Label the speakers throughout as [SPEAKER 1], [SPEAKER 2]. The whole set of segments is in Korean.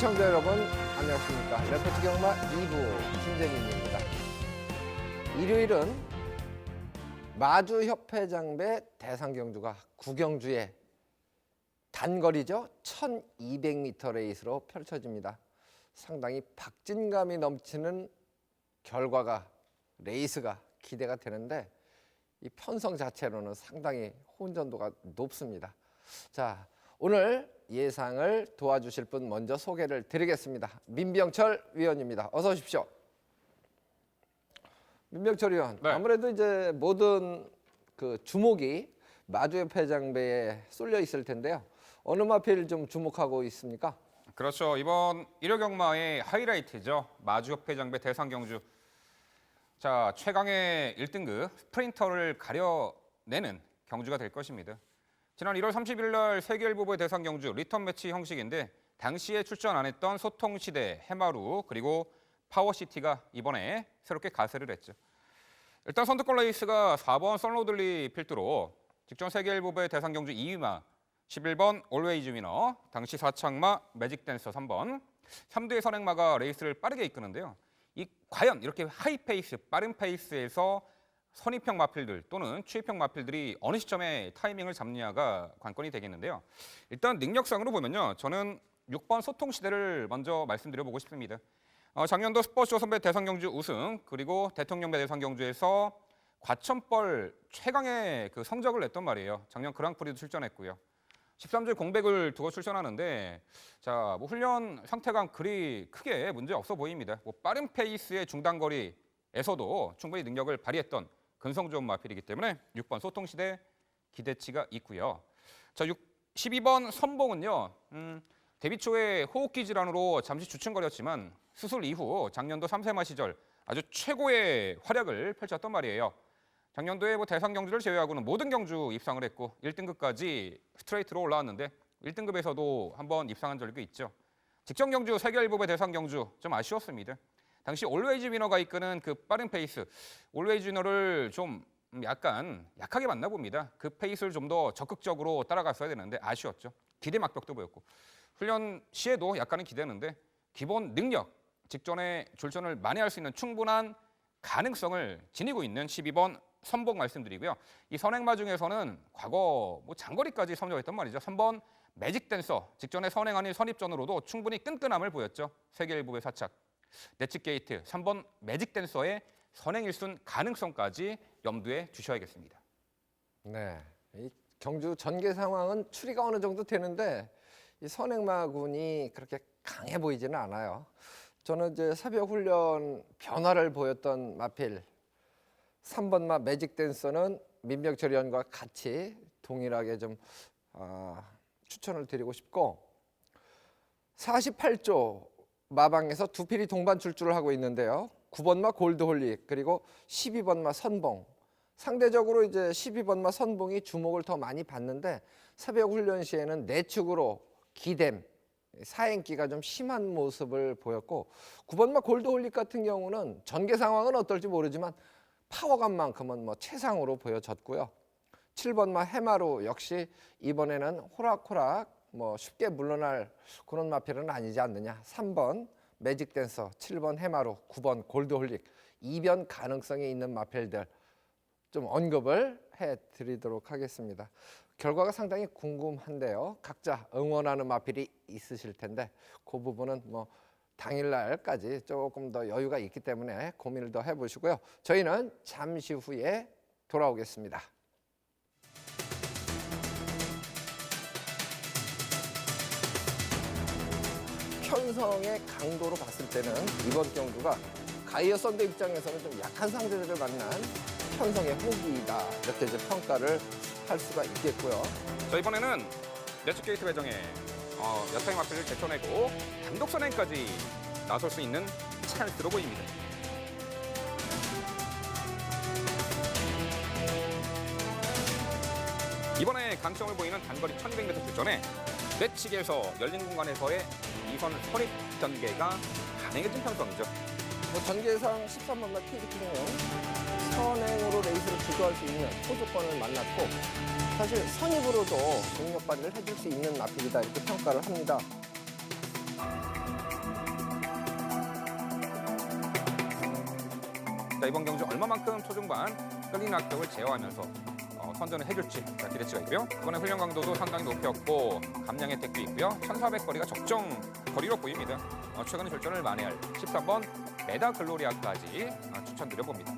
[SPEAKER 1] 시청자 여러분 안녕하십니까. 레포트 경마 2부 김재민입니다. 일요일은 마주협회장배 대상경주가 구경주의 단거리죠. 1200m 레이스로 펼쳐집니다. 상당히 박진감이 넘치는 결과가 레이스가 기대가 되는데 이 편성 자체로는 상당히 혼전도가 높습니다. 자, 오늘 예상을 도와주실 분 먼저 소개를 드리겠습니다. 민병철 위원입니다. 어서 오십시오. 민병철 위원,
[SPEAKER 2] 네.
[SPEAKER 1] 아무래도 이제 모든 그 주목이 마주협회장배에 쏠려 있을 텐데요. 어느 마필 좀 주목하고 있습니까?
[SPEAKER 2] 그렇죠. 이번 일요 경마의 하이라이트죠. 마주협회장배 대상경주. 자, 최강의 1등급 스프린터를 가려내는 경주가 될 것입니다. 지난 1월 30일 날 세계일보의 대상경주 리턴 매치 형식인데 당시에 출전 안 했던 소통시대, 해마루 그리고 파워시티가 이번에 새롭게 가세를 했죠. 일단 선두권 레이스가 4번 썬로들리 필두로 직전 세계일보의 대상경주 2위마 11번 올웨이즈 위너, 당시 4착마 매직댄서 3번, 3두의 선행마가 레이스를 빠르게 이끄는데요. 과연 이렇게 하이페이스, 빠른 페이스에서 선입형 마필들 또는 추입형 마필들이 어느 시점에 타이밍을 잡느냐가 관건이 되겠는데요. 일단 능력상으로 보면요. 저는 6번 소통시대를 먼저 말씀드려보고 싶습니다. 작년도 스포츠 선배 대상경주 우승 그리고 대통령배 대상경주에서 과천벌 최강의 그 성적을 냈단 말이에요. 작년 그랑프리도 출전했고요. 13주에 공백을 두고 출전하는데 자, 뭐 훈련 상태가 그리 크게 문제 없어 보입니다. 뭐 빠른 페이스의 중단거리에서도 충분히 능력을 발휘했던 근성 좋은 마필이기 때문에 6번 소통시대 기대치가 있고요. 자, 12번 선봉은요. 데뷔 초에 호흡기 질환으로 잠시 주춤거렸지만 수술 이후 작년도 3세마 시절 아주 최고의 활약을 펼쳤단 말이에요. 작년도에 뭐 대상 경주를 제외하고는 모든 경주 입상을 했고 1등급까지 스트레이트로 올라왔는데 1등급에서도 한번 입상한 적이 있죠. 직전 경주 세계일보의 대상 경주 좀 아쉬웠습니다. 당시 올웨이즈 위너가 이끄는 그 빠른 페이스, 올웨이즈 위너를 좀 약간 약하게 만나 봅니다. 그 페이스를 좀 더 적극적으로 따라갔어야 되는데 아쉬웠죠. 기대 막벽도 보였고 훈련 시에도 약간은 기대는데 기본 능력, 직전에 출전을 많이 할 수 있는 충분한 가능성을 지니고 있는 12번 선봉 말씀드리고요. 이 선행마 중에서는 과거 뭐 장거리까지 선정했단 말이죠. 3번 매직댄서, 직전에 선행 아닌 선입전으로도 충분히 끈끈함을 보였죠. 세계일보의 사착. 네츠게이트, 3번 매직댄서의 선행 1순 가능성까지 염두에 두셔야겠습니다. 네,
[SPEAKER 1] 이 경주 전개 상황은 추리가 어느 정도 되는데 이 선행마군이 그렇게 강해 보이지는 않아요. 저는 이제 새벽 훈련 변화를 보였던 마필 3번마 매직댄서는 민병철 위원과 같이 동일하게 좀 추천을 드리고 싶고 48조 마방에서 두 필이 동반 출주를 하고 있는데요. 9번마 골드홀릭 그리고 12번마 선봉. 상대적으로 이제 12번마 선봉이 주목을 더 많이 받는데 새벽 훈련 시에는 내축으로 기댐, 사행기가 좀 심한 모습을 보였고 9번마 골드홀릭 같은 경우는 전개 상황은 어떨지 모르지만 파워감만큼은 뭐 최상으로 보여졌고요. 7번마 해마루 역시 이번에는 호락호락 뭐 쉽게 물러날 그런 마필은 아니지 않느냐. 3번 매직댄서, 7번 해마루, 9번 골드홀릭 이변 가능성이 있는 마필들 좀 언급을 해드리도록 하겠습니다. 결과가 상당히 궁금한데요. 각자 응원하는 마필이 있으실 텐데 그 부분은 뭐 당일날까지 조금 더 여유가 있기 때문에 고민을 더 해보시고요. 저희는 잠시 후에 돌아오겠습니다. 편성의 강도로 봤을 때는 이번 경주가 가이어 썬데 입장에서는 좀 약한 상대들을 만난 편성의 호기이다. 이렇게 이제 평가를 할 수가 있겠고요.
[SPEAKER 2] 자, 이번에는 네츠게이트 배정에 여타의 마필을 제쳐내고 단독 선행까지 나설 수 있는 찬스로 보입니다. 이번에 강점을 보이는 단거리 1200m 출전에 내측에서 열린 공간에서의 이선 선입 전개가 가능해진 편성이죠.
[SPEAKER 1] 뭐 전개상 13번마 TBT는 선행으로 레이스를 주도할 수 있는 호조권을 만났고 사실 선입으로도 능력 발휘를 해줄 수 있는 마필이다 이렇게 평가를 합니다.
[SPEAKER 2] 자, 이번 경주 얼마만큼 초중반 끌리는 악격을 제어하면서 선전을 해줄지 기대치가 있고요. 이번에 훈련 강도도 상당히 높였고 감량 혜택도 있고요. 1,400거리가 적정 거리로 보입니다. 최근에 출전을 만회할 13번 메다 글로리아까지 추천드려봅니다.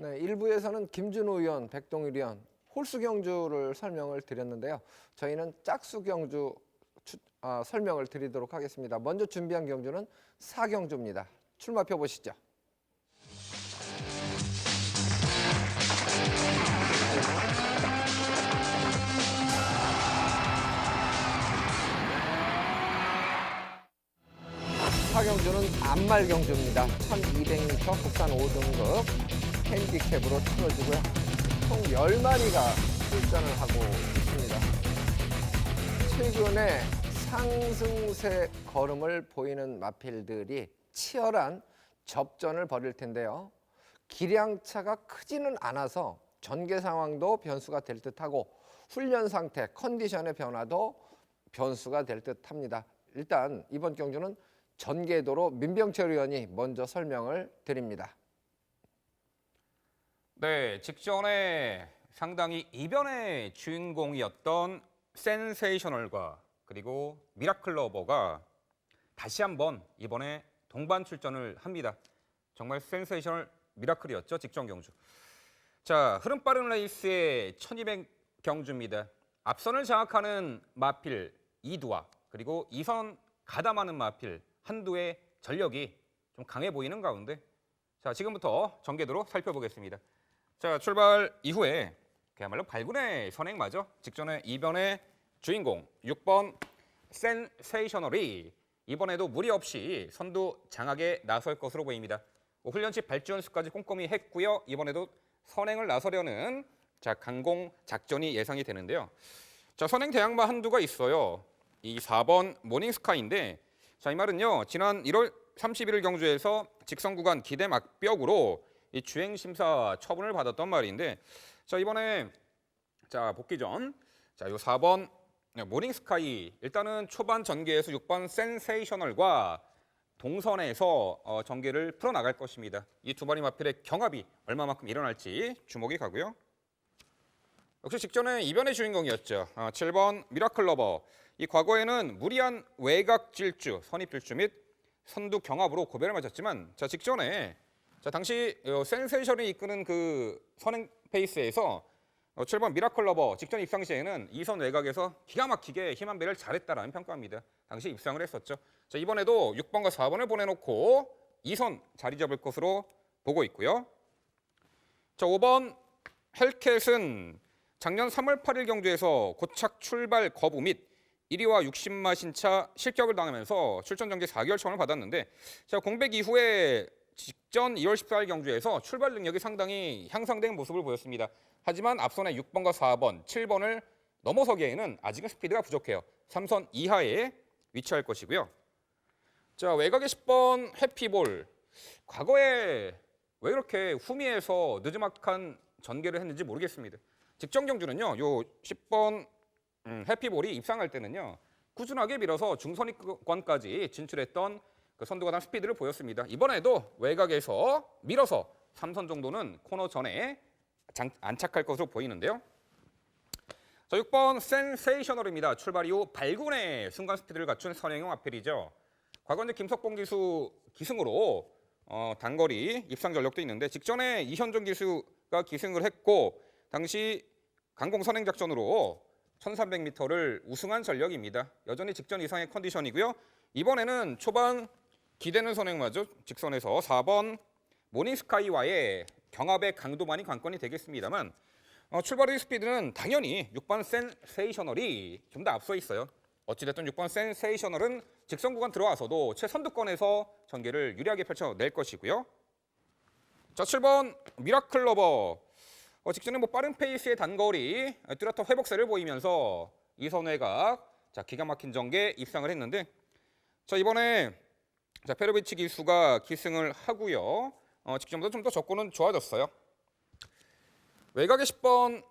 [SPEAKER 1] 네, 1부에서는 김준호 의원, 백동일 의원 홀수 경주를 설명을 드렸는데요. 저희는 짝수 경주 설명을 드리도록 하겠습니다. 먼저 준비한 경주는 4경주입니다. 출마표 보시죠. 사경주는 암말 경주입니다. 1200m 국산 5등급 핸디캡으로 틀어지고요. 총 10마리가 출전을 하고 있습니다. 최근에 상승세 걸음을 보이는 마필들이 치열한 접전을 벌일 텐데요. 기량차가 크지는 않아서 전개 상황도 변수가 될 듯하고 훈련 상태, 컨디션의 변화도 변수가 될 듯합니다. 일단 이번 경주는 전개도로 민병철 의원이 먼저 설명을 드립니다.
[SPEAKER 2] 네, 직전에 상당히 이변의 주인공이었던 센세이셔널과 그리고 미라클러버가 다시 한번 이번에 동반 출전을 합니다. 정말 센세이셔널 미라클이었죠, 직전 경주. 자, 흐름 빠른 레이스의 1200 경주입니다. 앞선을 장악하는 마필 이두와 그리고 2선 가담하는 마필 한두의 전력이 좀 강해 보이는 가운데 자, 지금부터 전개도로 살펴보겠습니다. 자, 출발 이후에 그야말로 발군의 선행마죠. 직전에 이변의 주인공 6번 센세이셔널이 이번에도 무리 없이 선두 장악에 나설 것으로 보입니다. 훈련치 발주 연습까지 꼼꼼히 했고요. 이번에도 선행을 나서려는 자, 강공 작전이 예상이 되는데요. 자, 선행 대항마 한두가 있어요. 이 4번 모닝스카이인데 자, 이 말은요. 지난 1월 31일 경주에서 직선 구간 기대 막벽으로 이 주행 심사 처분을 받았던 말인데 자, 이번에 자, 복귀 전 자, 요 4번 모닝스카이 일단은 초반 전개에서 6번 센세이셔널과 동선에서 전개를 풀어 나갈 것입니다. 이 두 마리 마필의 경합이 얼마만큼 일어날지 주목이 가고요. 역시 직전에 이변의 주인공이었죠. 7번 미라클러버. 이 과거에는 무리한 외곽 질주, 선입 질주 및 선두 경합으로 고배를 맞았지만 자, 직전에 자, 당시 센세이션이 이끄는 그 선행 페이스에서 7번 미라클러버 직전 입상 시에는 2선 외곽에서 기가 막히게 힘한 배를 잘했다라는 평가입니다. 당시 입상을 했었죠. 자, 이번에도 6번과 4번을 보내놓고 2선 자리 잡을 것으로 보고 있고요. 자, 5번 헬캣은 작년 3월 8일 경주에서 고착 출발 거부 및 1위와 60마 신차 실격을 당하면서 출전 정지 4개월 처분을 받았는데 자, 공백 이후에 직전 2월 14일 경주에서 출발 능력이 상당히 향상된 모습을 보였습니다. 하지만 앞선의 6번과 4번, 7번을 넘어서기에는 아직은 스피드가 부족해요. 3선 이하에 위치할 것이고요. 자, 외곽의 10번 해피볼. 과거에 왜 이렇게 후미에서 느지막한 전개를 했는지 모르겠습니다. 직전 경주는요. 요 10번 해피볼이 입상할 때는요. 꾸준하게 밀어서 중선위권까지 진출했던 그 선두가담 스피드를 보였습니다. 이번에도 외곽에서 밀어서 3선 정도는 코너 전에 안착할 것으로 보이는데요. 자, 6번 센세이셔널입니다. 출발 이후 발군의 순간 스피드를 갖춘 선행형 아필이죠. 과거 이제 김석봉 기수 기승으로 단거리 입상 전력도 있는데 직전에 이현종 기수가 기승을 했고 당시 강공 선행 작전으로 1300m를 우승한 전력입니다. 여전히 직전 이상의 컨디션이고요. 이번에는 초반 기대는 선행마저 직선에서 4번 모닝스카이와의 경합의 강도만이 관건이 되겠습니다만 출발 후 스피드는 당연히 6번 센세이셔널이 좀 더 앞서 있어요. 어찌됐든 6번 센세이셔널은 직선 구간 들어와서도 최선두권에서 전개를 유리하게 펼쳐낼 것이고요. 자, 7번 미라클 러버. 직전에 빠른 페이스의 단거리 뚜렷한 회복세를 보이면서 이선 외곽 기가 막힌 전개 입상을 했는데 이번에 페로비치 기수가 기승을 하고요. 직전보다 좀 더 접근은 좋아졌어요. 외곽의 10번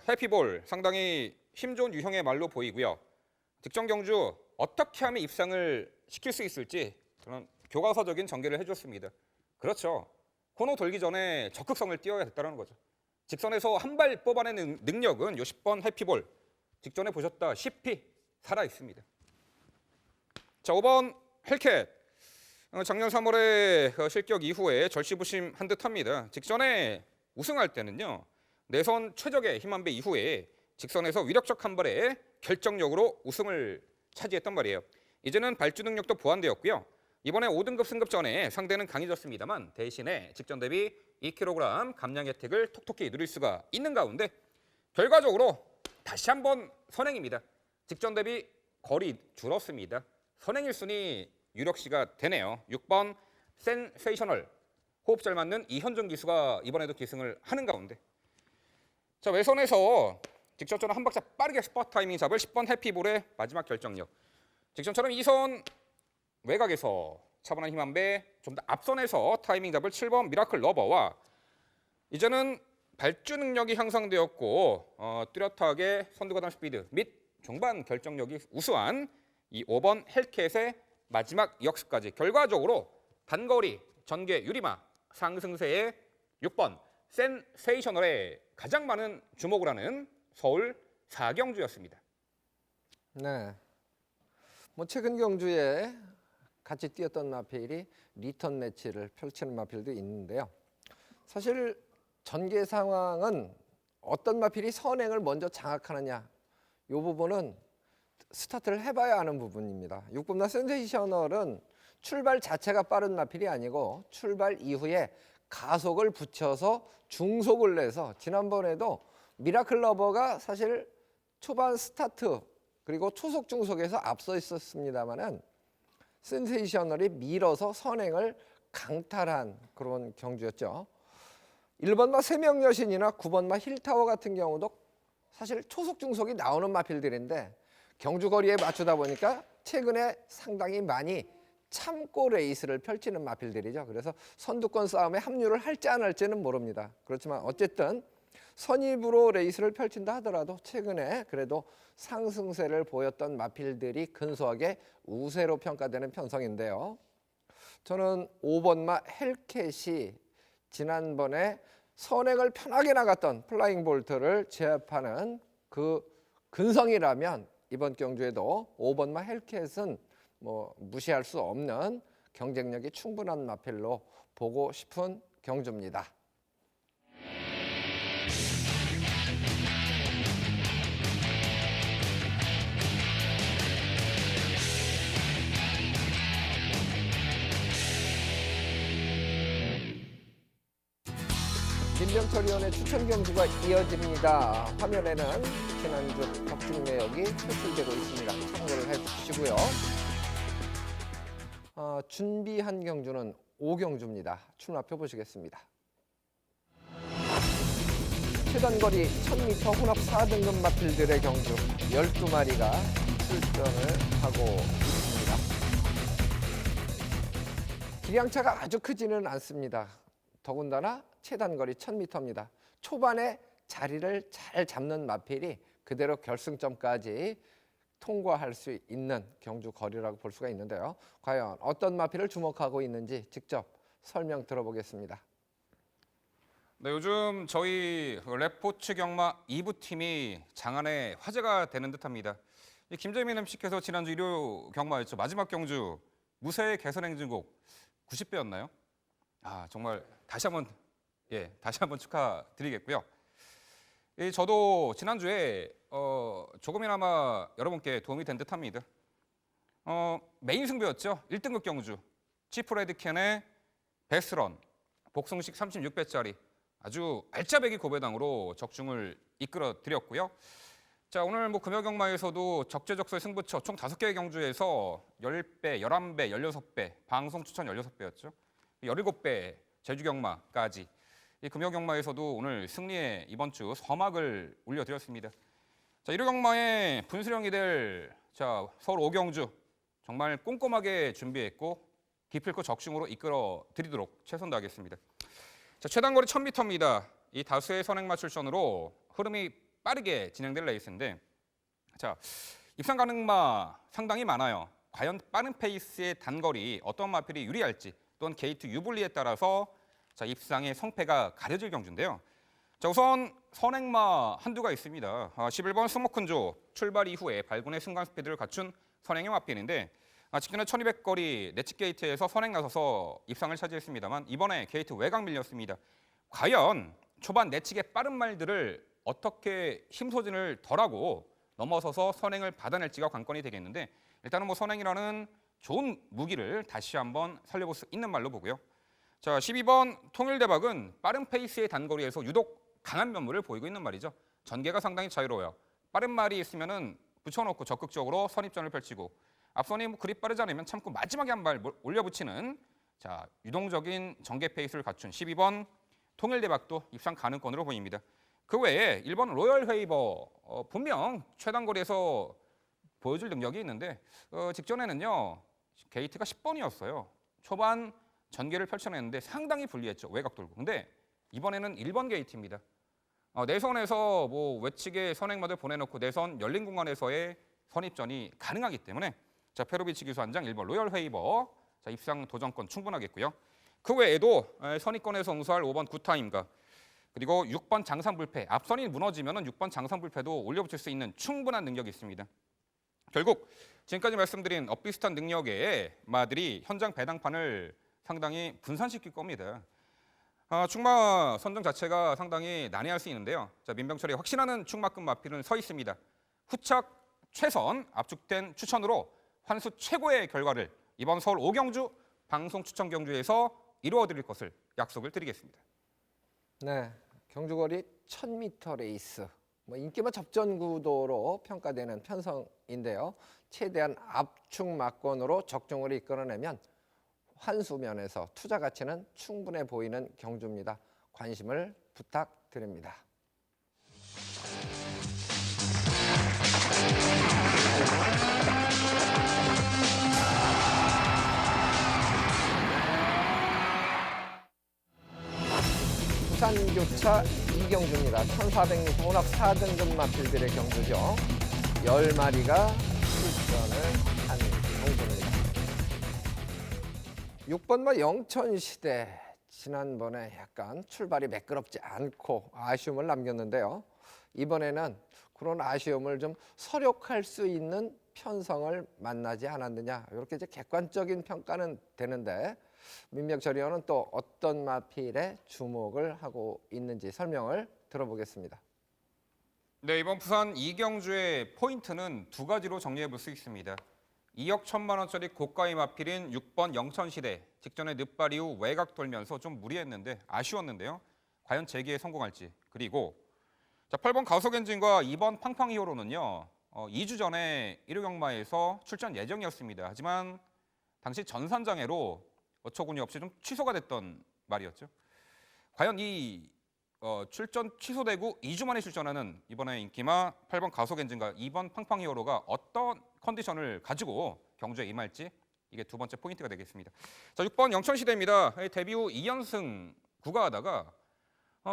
[SPEAKER 2] 해피볼 상당히 힘 좋은 유형의 말로 보이고요. 직전 경주 어떻게 하면 입상을 시킬 수 있을지 그런 교과서적인 전개를 해줬습니다. 그렇죠. 코너 돌기 전에 적극성을 띄워야 됐다는 거죠. 직선에서 한 발 뽑아내는 능력은 요 10번 해피볼 직전에 보셨다시피 살아 있습니다. 자, 5번 헬캣. 작년 3월에 실격 이후에 절시부심한 듯합니다. 직전에 우승할 때는요. 내선 최적의 힘한배 이후에 직선에서 위력적 한 발에 결정력으로 우승을 차지했단 말이에요. 이제는 발주 능력도 보완되었고요. 이번에 5등급 승급 전에 상대는 강해졌습니다만 대신에 직전 대비 2kg 감량 혜택을 톡톡히 누릴 수가 있는 가운데 결과적으로 다시 한번 선행입니다. 직전 대비 거리 줄었습니다. 선행 1순위 유력시가 되네요. 6번 센세이셔널 호흡 잘 맞는 이현정 기수가 이번에도 기승을 하는 가운데 외선에서 직전처럼 한 박자 빠르게 스팟 타이밍 잡을 10번 해피볼의 마지막 결정력. 직전처럼 이선 외곽에서 차분한 힘 한 배 좀 더 앞선에서 타이밍 잡을 7번 미라클 러버와 이제는 발주 능력이 향상되었고 뚜렷하게 선두가단 스피드 및 종반 결정력이 우수한 이 5번 헬캣의 마지막 역습까지 결과적으로 단거리 전개 유리마 상승세의 6번 센세이셔널에 가장 많은 주목을 하는 서울 4경주였습니다.
[SPEAKER 1] 네. 최근 경주에 같이 뛰었던 마필이 리턴 매치를 펼치는 마필도 있는데요. 사실 전개 상황은 어떤 마필이 선행을 먼저 장악하느냐 이 부분은 스타트를 해봐야 하는 부분입니다. 6번 센세이셔널은 출발 자체가 빠른 마필이 아니고 출발 이후에 가속을 붙여서 중속을 내서 지난번에도 미라클 러버가 사실 초반 스타트 그리고 초속 중속에서 앞서 있었습니다만은 센세이셔널이 밀어서 선행을 강탈한 그런 경주였죠. 1번마 세명여신이나 9번마 힐타워 같은 경우도 사실 초속 중속이 나오는 마필들인데 경주 거리에 맞추다 보니까 최근에 상당히 많이 참고 레이스를 펼치는 마필들이죠. 그래서 선두권 싸움에 합류를 할지 안 할지는 모릅니다. 그렇지만 어쨌든 선입으로 레이스를 펼친다 하더라도 최근에 그래도 상승세를 보였던 마필들이 근소하게 우세로 평가되는 편성인데요. 저는 5번마 헬캣이 지난번에 선행을 편하게 나갔던 플라잉 볼트를 제압하는 그 근성이라면 이번 경주에도 5번마 헬캣은 무시할 수 없는 경쟁력이 충분한 마필로 보고 싶은 경주입니다. 민병철위원의 추천 경주가 이어집니다. 화면에는 지난주 덕중 내역이 표출되고 있습니다. 참고를 해주시고요. 준비한 경주는 5경주입니다. 출마표 보시겠습니다. 최단거리 1000m 혼합 4등급 마필들의 경주 12마리가 출전을 하고 있습니다. 기량차가 아주 크지는 않습니다. 더군다나 최단거리 1000m입니다. 초반에 자리를 잘 잡는 마필이 그대로 결승점까지 통과할 수 있는 경주 거리라고 볼 수가 있는데요. 과연 어떤 마필을 주목하고 있는지 직접 설명 들어보겠습니다.
[SPEAKER 2] 네, 요즘 저희 레포츠 경마 2부 팀이 장안의 화제가 되는 듯합니다. 김재민 MC께서 지난주 일요 경마였죠. 마지막 경주 무쇠 개선 행진곡 90배였나요? 정말 다시 한번 축하드리겠고요. 저도 지난주에 조금이나마 여러분께 도움이 된 듯합니다. 메인 승부였죠. 1등급 경주 치프 레드캔의 베스런 복승식 36배짜리 아주 알짜배기 고배당으로 적중을 이끌어 드렸고요. 자, 오늘 뭐 금요경마에서도 적재적소의 승부처 총 5개의 경주에서 10배, 11배, 16배, 방송 추천 16배였죠. 17배 제주경마까지 이 금요경마에서도 오늘 승리의 이번 주 서막을 올려드렸습니다. 자, 일요경마의 분수령이 될 서울 5경주 정말 꼼꼼하게 준비했고 기필코 적중으로 이끌어 드리도록 최선 다하겠습니다. 자, 최단거리 1000m입니다. 이 다수의 선행마 출전으로 흐름이 빠르게 진행될 레이스인데 자, 입상 가능마 상당히 많아요. 과연 빠른 페이스의 단거리 어떤 마필이 유리할지 또는 게이트 유불리에 따라서 자, 입상의 성패가 가려질 경주인데요. 자, 우선 선행마 한두가 있습니다. 11번 스모큰조 출발 이후에 발군의 순간 스피드를 갖춘 선행의 마필인데 직전에 1200거리 내치 게이트에서 선행 나서서 입상을 차지했습니다만 이번에 게이트 외곽 밀렸습니다. 과연 초반 내치의 빠른 말들을 어떻게 힘소진을 덜하고 넘어서서 선행을 받아낼지가 관건이 되겠는데 일단은 뭐 선행이라는 좋은 무기를 다시 한번 살려볼 수 있는 말로 보고요. 자, 12번 통일대박은 빠른 페이스의 단거리에서 유독 강한 면모를 보이고 있는 말이죠. 전개가 상당히 자유로워요. 빠른 말이 있으면은 붙여놓고 적극적으로 선입전을 펼치고 앞선이 뭐 그리 빠르지 않으면 참고 마지막에 한 발 올려붙이는 자, 유동적인 전개 페이스를 갖춘 12번 통일대박도 입상 가능권으로 보입니다. 그 외에 1번 로열 웨이버 분명 최단거리에서 보여줄 능력이 있는데 직전에는요 게이트가 10번이었어요. 초반 전개를 펼쳐냈는데 상당히 불리했죠. 외곽 돌고. 근데 이번에는 1번 게이트입니다. 내선에서 뭐 외측에 선행마들 보내놓고 내선 열린 공간에서의 선입전이 가능하기 때문에 자, 페로비치 기수한장 1번 로열 웨이버 자, 입상 도전권 충분하겠고요. 그 외에도 선입권에서 응수할 5번 굿타임과 그리고 6번 장상불패 앞선이 무너지면 6번 장상불패도 올려붙일 수 있는 충분한 능력이 있습니다. 결국 지금까지 말씀드린 엇비슷한 능력의 마들이 현장 배당판을 상당히 분산시킬 겁니다. 충마 선정 자체가 상당히 난해할 수 있는데요. 자, 민병철이 확신하는 충마급 마필은 서 있습니다. 후착 최선 압축된 추천으로 환수 최고의 결과를 이번 서울 5경주 방송 추천 경주에서 이루어 드릴 것을 약속을 드리겠습니다.
[SPEAKER 1] 네, 경주거리 1000m 레이스 뭐 인기만 접전 구도로 평가되는 편성인데요. 최대한 압축 막권으로 적중을 이끌어내면 환수 면에서 투자 가치는 충분해 보이는 경주입니다. 관심을 부탁드립니다. 부산교차 2경주입니다. 1400m 혼합 4등급 마필들의 경주죠. 10마리가 출전을 한 경주입니다. 6번마 영천시대 지난번에 약간 출발이 매끄럽지 않고 아쉬움을 남겼는데요. 이번에는 그런 아쉬움을 좀 서력할 수 있는 편성을 만나지 않았느냐 이렇게 이제 객관적인 평가는 되는데 민병철 의원은 또 어떤 마필에 주목을 하고 있는지 설명을 들어보겠습니다.
[SPEAKER 2] 네, 이번 부산 2경주의 포인트는 두 가지로 정리해 볼 수 있습니다. 2억 1천만 원짜리 고가의 마필인 6번 영천시대 직전에 늦발 이후 외곽 돌면서 좀 무리했는데 아쉬웠는데요. 과연 재기에 성공할지. 그리고 자, 8번 가속엔진과 2번 팡팡히어로는요. 2주 전에 1호 경마에서 출전 예정이었습니다. 하지만 당시 전산장애로 어처구니 없이 좀 취소가 됐던 말이었죠. 과연 이 출전 취소되고 2주 만에 출전하는 이번에 인기마 8번 가속엔진과 2번 팡팡히어로가 어떤 컨디션을 가지고 경주에 임할지 이게 두 번째 포인트가 되겠습니다. 자, 6번 영천시대입니다. 데뷔 후 2연승 구가하다가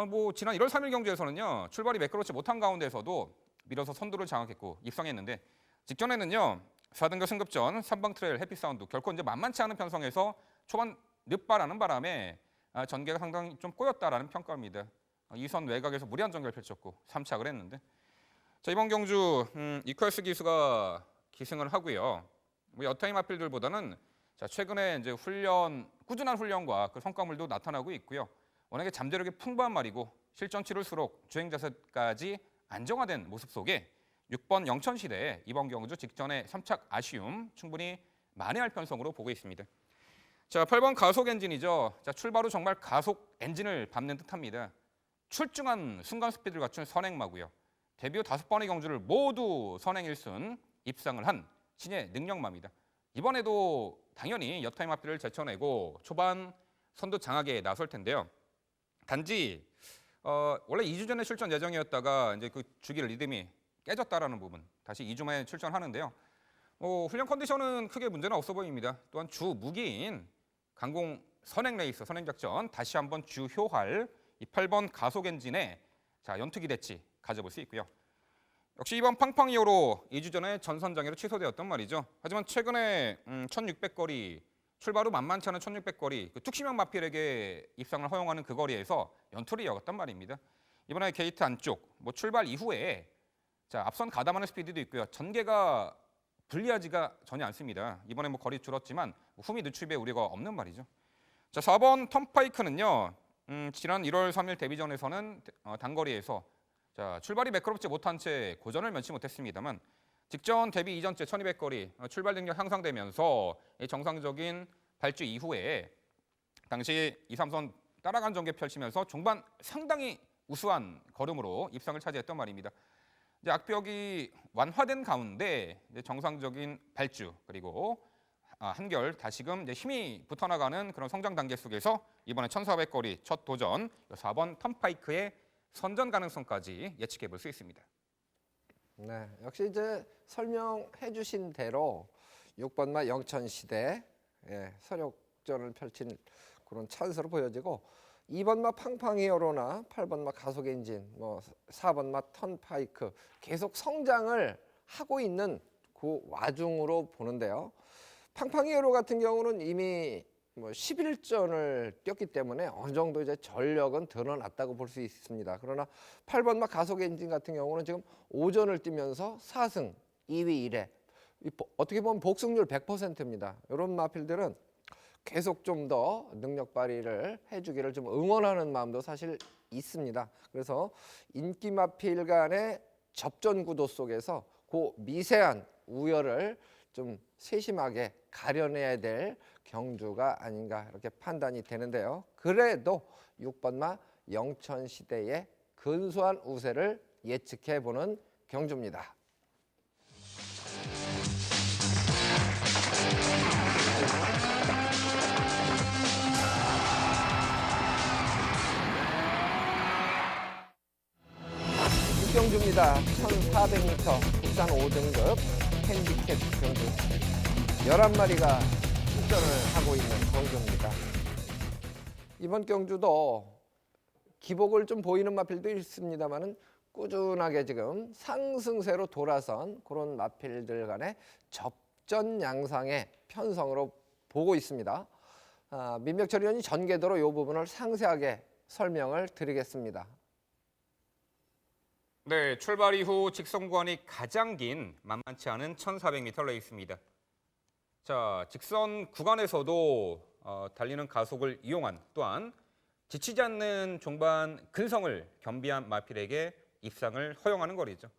[SPEAKER 2] 뭐 지난 1월 3일 경주에서는요. 출발이 매끄럽지 못한 가운데서도 밀어서 선두를 장악했고 입상했는데 직전에는요. 4등급 승급전 3방 트레일 해피사운드 결코 이제 만만치 않은 편성에서 초반 늦발하는 바람에 전개가 상당히 좀 꼬였다라는 평가입니다. 2선 외곽에서 무리한 전개를 펼쳤고 3착을 했는데 자, 이번 경주 이퀄스 기수가 기승을 하고요. 뭐 여타임 마필들보다는 자, 최근에 이제 꾸준한 훈련과 그 성과물도 나타나고 있고요. 워낙에 잠재력이 풍부한 말이고 실전 치를수록 주행 자세까지 안정화된 모습 속에 6번 영천시대 이번 경주 직전의 3착 아쉬움 충분히 만회할 편성으로 보고 있습니다. 자, 8번 가속 엔진이죠. 자, 출발 후 정말 가속 엔진을 밟는 듯합니다. 출중한 순간 스피드를 갖춘 선행마고요. 데뷔 후 5번의 경주를 모두 선행 1순 입상을 한 신의 능력마입니다. 이번에도 당연히 옆타임 앞뒤를 제쳐내고 초반 선두 장악에 나설 텐데요. 단지 원래 2주 전에 출전 예정이었다가 이제 그 주기 리듬이 깨졌다라는 부분 다시 2주 만에 출전하는데요. 훈련 컨디션은 크게 문제는 없어 보입니다. 또한 주 무기인 강공 선행 레이스 선행 작전 다시 한번 주효할 이 8번 가속 엔진의 자, 연투기 대치 가져볼 수 있고요. 역시 이번 팡팡이어로 2주 전에 전선장애로 취소되었단 말이죠. 하지만 최근에 1600거리 출발 후 만만치 않은 1600거리 그 뚝심형 마필에게 입상을 허용하는 그 거리에서 연투를 이어갔단 말입니다. 이번에 게이트 안쪽 출발 이후에 자, 앞선 가담하는 스피드도 있고요. 전개가 불리하지가 전혀 않습니다. 이번에 거리 줄었지만 후미 늦추입에 우려가 없는 말이죠. 자, 4번 턴파이크는요. 지난 1월 3일 데뷔전에서는 단거리에서 자, 출발이 매끄럽지 못한 채 고전을 면치 못했습니다만 직전 데뷔 이전째 1200거리 출발 능력 향상되면서 정상적인 발주 이후에 당시 2, 3선 따라간 전개 펼치면서 종반 상당히 우수한 걸음으로 입상을 차지했던 말입니다. 이제 악벽이 완화된 가운데 이제 정상적인 발주 그리고 한결 다시금 이제 힘이 붙어나가는 그런 성장 단계 속에서 이번에 1400거리 첫 도전 4번 턴파이크의 선전 가능성까지 예측해 볼 수 있습니다.
[SPEAKER 1] 네, 역시 이제 설명해 주신 대로 6번마 영천시대 서력전을 펼친 그런 찬스로 보여지고 2번마 팡팡히어로나 8번마 가속엔진, 4번마 턴파이크 계속 성장을 하고 있는 그 와중으로 보는데요. 팡팡히어로 같은 경우는 이미 11전을 뛰었기 때문에 어느 정도 이제 전력은 드러났다고 볼 수 있습니다. 그러나 8번마 가속엔진 같은 경우는 지금 5전을 뛰면서 4승 2위 1회 어떻게 보면 복승률 100%입니다. 이런 마필들은 계속 좀 더 능력 발휘를 해주기를 좀 응원하는 마음도 사실 있습니다. 그래서 인기 마필 간의 접전 구도 속에서 그 미세한 우열을 좀 세심하게 가려내야 될 경주가 아닌가 이렇게 판단이 되는데요. 그래도 6번마 영천시대의 근소한 우세를 예측해 보는 경주입니다. 경주입니다. 1400m 국산 5등급 핸디캡 경주 11마리가 출전을 하고 있는 경주입니다. 이번 경주도 기복을 좀 보이는 마필도 있습니다만은 꾸준하게 지금 상승세로 돌아선 그런 마필들 간의 접전 양상의 편성으로 보고 있습니다. 민백철 의원이 전개도로 이 부분을 상세하게 설명을 드리겠습니다.
[SPEAKER 2] 네, 출발 이후 직선 구간이 가장 긴 만만치 않은 1400m 레이스입니다. 자, 직선 구간에서도 달리는 가속을 이용한 또한 지치지 않는 종반 근성을 겸비한 마필에게 입상을 허용하는 거리죠.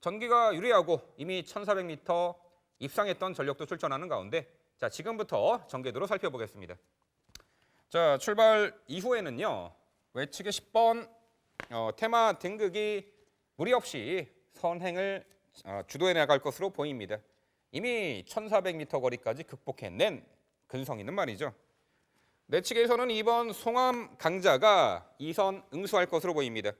[SPEAKER 2] 전기가 유리하고 이미 1400m 입상했던 전력도 출전하는 가운데 자, 지금부터 전개도로 살펴보겠습니다. 자, 출발 이후에는요. 외측의 10번 테마 등극이 무리 없이 선행을 주도해 나갈 것으로 보입니다. 이미 1400m 거리까지 극복해낸 근성 있는 말이죠. 내측에서는 2번 송암 강자가 2선 응수할 것으로 보입니다.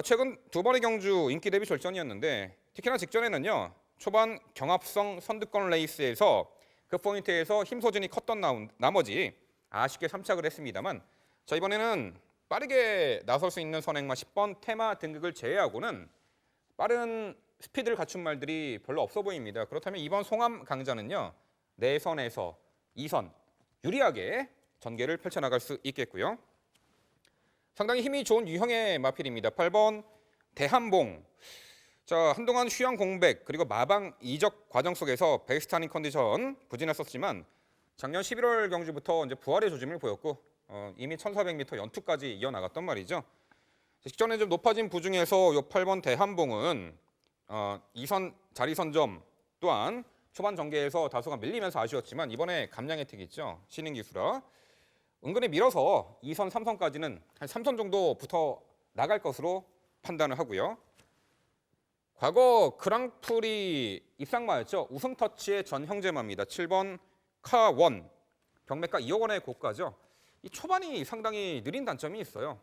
[SPEAKER 2] 최근 두 번의 경주 인기 대비 절전이었는데 특히나 직전에는요. 초반 경합성 선두권 레이스에서 그 포인트에서 힘 소진이 컸던 나머지 아쉽게 3착을 했습니다만 자, 이번에는 빠르게 나설 수 있는 선행마 10번 테마 등극을 제외하고는 빠른 스피드를 갖춘 말들이 별로 없어 보입니다. 그렇다면 이번 송암 강자는요. 내선에서 2선 유리하게 전개를 펼쳐나갈 수 있겠고요. 상당히 힘이 좋은 유형의 마필입니다. 8번 대한봉. 자, 한동안 휴양 공백 그리고 마방 이적 과정 속에서 베스트 하는 컨디션 부진했었지만 작년 11월 경주부터 이제 부활의 조짐을 보였고 이미 1400m 연투까지 이어나갔단 말이죠. 직전에 좀 높아진 부중에서 요 8번 대한봉은 2선 자리 선점 또한 초반 전개에서 다소가 밀리면서 아쉬웠지만 이번에 감량 혜택이 있죠. 신인 기수라. 은근히 밀어서 2선, 3선까지는 한 3선 정도 붙어 나갈 것으로 판단을 하고요. 과거 그랑프리 입상마였죠. 우승 터치의 전 형제마입니다. 7번 카원. 경매가 2억 원의 고가죠. 이 초반이 상당히 느린 단점이 있어요.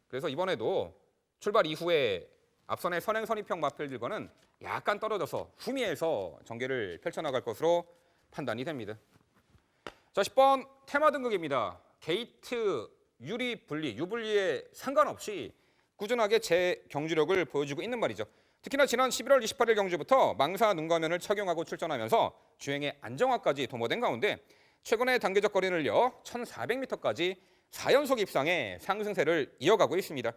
[SPEAKER 2] 그래서 이번에도 출발 이후에 앞선의 선행 선입형 마필들과는 약간 떨어져서 후미에서 전개를 펼쳐나갈 것으로 판단이 됩니다. 자, 10번 테마 등극입니다. 게이트, 유리, 분리, 유분리에 상관없이 꾸준하게 제 경주력을 보여주고 있는 말이죠. 특히나 지난 11월 28일 경주부터 망사 눈가면을 착용하고 출전하면서 주행의 안정화까지 도모된 가운데 최근에 단계적 거리를 늘려 1,400m까지 4연속 입상의 상승세를 이어가고 있습니다.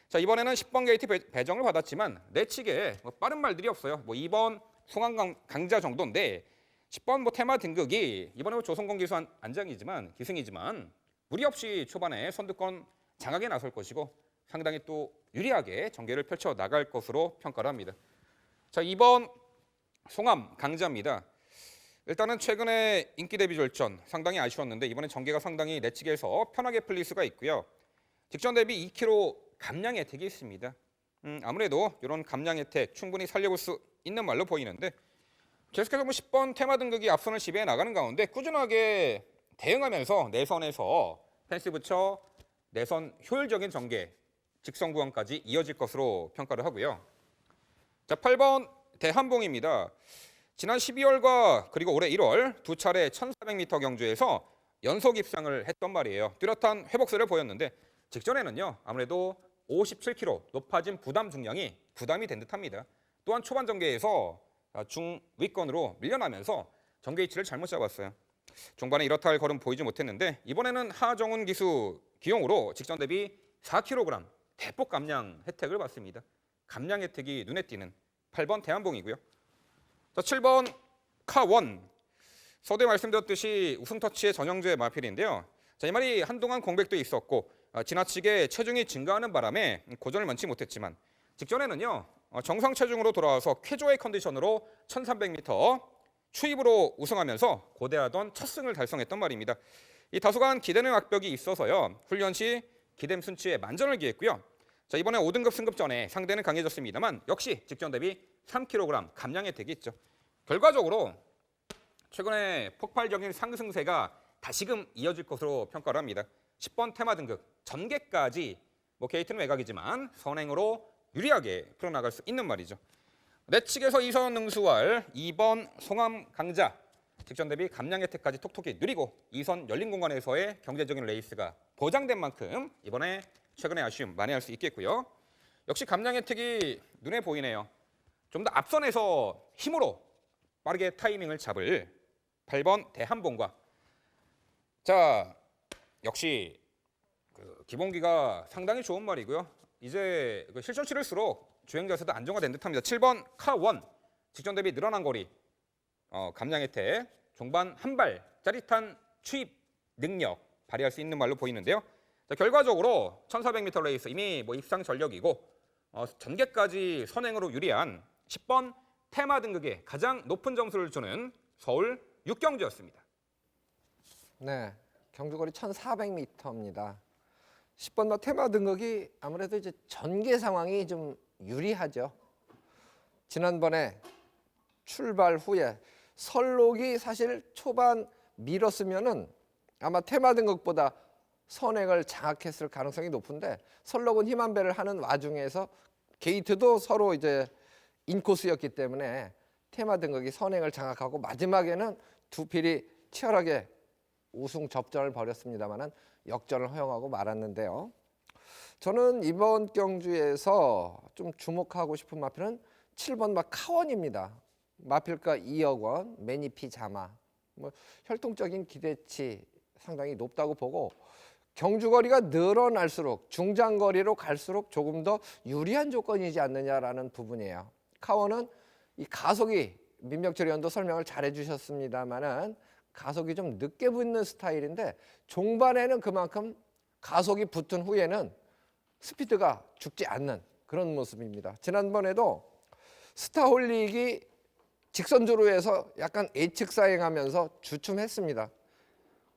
[SPEAKER 2] 자, 이번에는 10번 게이트 배정을 받았지만 내치게 빠른 말들이 없어요. 2번 송암 강자 정도인데 10번 테마 등극이 이번에 조성공 기수 기승이지만 무리 없이 초반에 선두권 장악에 나설 것이고 상당히 또 유리하게 전개를 펼쳐 나갈 것으로 평가를 합니다. 자, 2번 송암 강자입니다. 일단은 최근에 인기 대비 절전 상당히 아쉬웠는데 이번에 전개가 상당히 내치게해서 편하게 풀릴 수가 있고요. 직전 대비 2km 감량 혜택이 있습니다. 아무래도 이런 감량 혜택 충분히 살려볼 수 있는 말로 보이는데 계속해서 10번 테마 등극이 앞선을 지배해 나가는 가운데 꾸준하게 대응하면서 내선에서 펜스 붙여 내선 효율적인 전개 직선 구간까지 이어질 것으로 평가를 하고요. 자, 8번 대한봉입니다. 지난 12월과 그리고 올해 1월 두 차례 1,400m 경주에서 연속 입상을 했던 말이에요. 뚜렷한 회복세를 보였는데 직전에는요 아무래도 57kg 높아진 부담 중량이 부담이 된 듯합니다. 또한 초반 전개에서 중위권으로 밀려나면서 전개 위치를 잘못 잡았어요. 종반에 이렇다 할 걸음 보이지 못했는데 이번에는 하정훈 기수 기용으로 직전 대비 4kg 대폭 감량 혜택을 받습니다. 감량 혜택이 눈에 띄는 8번 대한봉이고요. 자, 7번 카원. 서두에 말씀드렸듯이 우승터치의 전형제 마필인데요. 자, 이 말이 한동안 공백도 있었고 지나치게 체중이 증가하는 바람에 고전을 면치 못했지만 직전에는요 정상 체중으로 돌아와서 쾌조의 컨디션으로 1300m 추입으로 우승하면서 고대하던 첫 승을 달성했던 말입니다. 이 다소간 기대는 악벽이 있어서요 훈련 시 기댐 순치에 만전을 기했고요. 자, 이번에 5등급 승급 전에 상대는 강해졌습니다만 역시 직전 대비 3kg 감량 혜택이 있죠. 결과적으로 최근에 폭발적인 상승세가 다시금 이어질 것으로 평가를 합니다. 10번 테마 등극 전개까지 게이트는 외곽이지만 선행으로 유리하게 풀어나갈 수 있는 말이죠. 내측에서 2선 능수활 2번 송암 강자 직전 대비 감량 혜택까지 톡톡히 누리고 2선 열린 공간에서의 경제적인 레이스가 보장된 만큼 이번에 최근의 아쉬움 만회할 수 있겠고요. 역시 감량 혜택이 눈에 보이네요. 좀 더 앞선에서 힘으로 빠르게 타이밍을 잡을 8번 대한봉과 자 역시 기본기가 상당히 좋은 말이고요. 이제 실전 치를수록 주행 자세도 안정화된 듯합니다. 7번 카원 직전 대비 늘어난 거리 감량 혜택 종반 한 발 짜릿한 추입 능력 발휘할 수 있는 말로 보이는데요. 자, 결과적으로 1400m 레이스 이미 입상 전력이고 전개까지 선행으로 유리한 10번 테마 등극에 가장 높은 점수를 주는 서울 6경주였습니다.
[SPEAKER 1] 네, 경주거리 1,400m입니다. 10번 테마 등극이 아무래도 이제 전개 상황이 좀 유리하죠. 지난번에 출발 후에 설록이 사실 초반 밀었으면은 아마 테마 등극보다 선행을 장악했을 가능성이 높은데 설록은 힘 한 배를 하는 와중에서 게이트도 서로 이제 인코스였기 때문에 테마 등극이 선행을 장악하고 마지막에는 두 필이 치열하게 우승 접전을 벌였습니다만은 역전을 허용하고 말았는데요. 저는 이번 경주에서 좀 주목하고 싶은 마필은 7번 카원입니다. 마필가 2억 원, 매니피 자마. 혈통적인 기대치 상당히 높다고 보고 경주거리가 늘어날수록 중장거리로 갈수록 조금 더 유리한 조건이지 않느냐라는 부분이에요. 카원은 이 가속이 민병철 의원도 설명을 잘 해주셨습니다만은 가속이 좀 늦게 붙는 스타일인데 종반에는 그만큼 가속이 붙은 후에는 스피드가 죽지 않는 그런 모습입니다. 지난번에도 스타홀릭이 직선주로에서 약간 예측 사행하면서 주춤했습니다.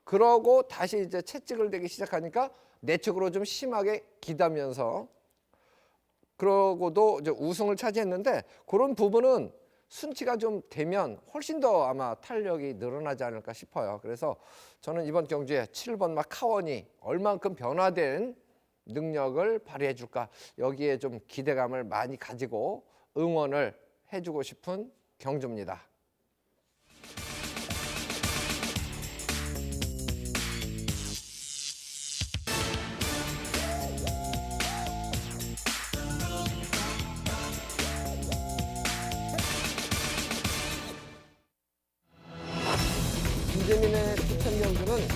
[SPEAKER 1] 그러고 다시 이제 채찍을 대기 시작하니까 내측으로 좀 심하게 기다면서 그러고도 이제 우승을 차지했는데 그런 부분은 순치가 좀 되면 훨씬 더 아마 탄력이 늘어나지 않을까 싶어요. 그래서 저는 이번 경주에 7번 마카원이 얼만큼 변화된 능력을 발휘해 줄까 여기에 좀 기대감을 많이 가지고 응원을 해주고 싶은 경주입니다. 김재민의 추천 경주는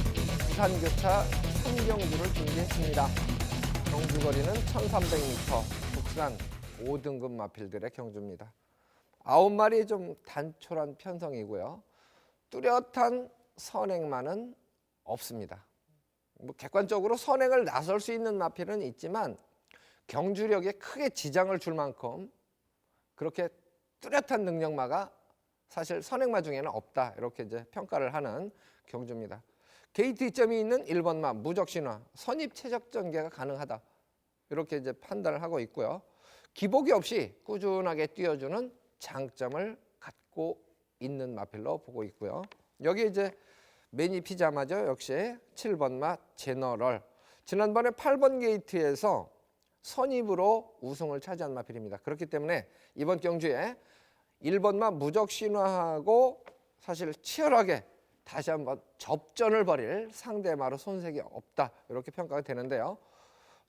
[SPEAKER 1] 부산교차 3경주를 준비했습니다. 경주거리는 1300m, 국산 5등급 마필들의 경주입니다. 9마리 좀 단촐한 편성이고요. 뚜렷한 선행만은 없습니다. 뭐 객관적으로 선행을 나설 수 있는 마필은 있지만 경주력에 크게 지장을 줄 만큼 그렇게 뚜렷한 능력마가 사실 선행마 중에는 없다. 이렇게 이제 평가를 하는 경주입니다. 게이트 이점이 있는 1번마 무적신화, 선입 최적 전개가 가능하다. 이렇게 이제 판단을 하고 있고요. 기복이 없이 꾸준하게 뛰어주는 장점을 갖고 있는 마필로 보고 있고요. 여기 이제 매니피자마죠. 역시 7번마 제너럴. 지난번에 8번 게이트에서 선입으로 우승을 차지한 마필입니다. 그렇기 때문에 이번 경주에 1번마 무적신화하고 사실 치열하게 다시 한번 접전을 벌일 상대마로 손색이 없다. 이렇게 평가가 되는데요.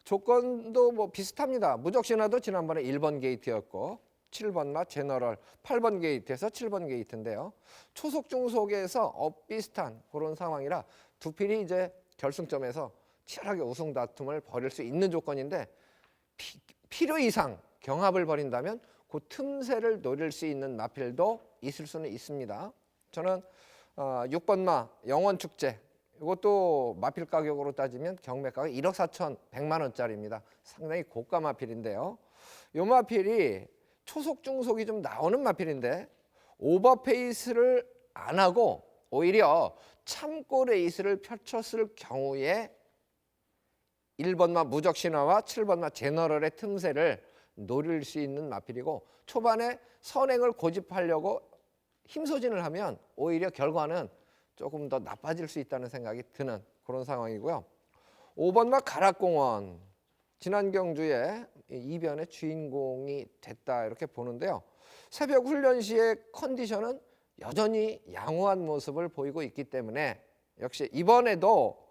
[SPEAKER 1] 조건도 뭐 비슷합니다. 무적신화도 지난번에 1번 게이트였고 7번마 제너럴 8번 게이트에서 7번 게이트인데요. 초속 중속에서 비슷한 그런 상황이라 두 필이 이제 결승점에서 치열하게 우승 다툼을 벌일 수 있는 조건인데 필요 이상 경합을 벌인다면 그 틈새를 노릴 수 있는 마필도 있을 수는 있습니다. 저는 6번마 영원축제 이것도 마필 가격으로 따지면 경매 가격 1억 4,100만 원짜리입니다. 상당히 고가 마필인데요. 이 마필이 초속 중속이 좀 나오는 마필인데 오버페이스를 안 하고 오히려 참고 레이스를 펼쳤을 경우에 1번마 무적신화와 7번마 제너럴의 틈새를 노릴 수 있는 마필이고 초반에 선행을 고집하려고 힘소진을 하면 오히려 결과는 조금 더 나빠질 수 있다는 생각이 드는 그런 상황이고요. 5번마 가락공원 지난 경주에 이변의 주인공이 됐다 이렇게 보는데요. 새벽 훈련 시의 컨디션은 여전히 양호한 모습을 보이고 있기 때문에 역시 이번에도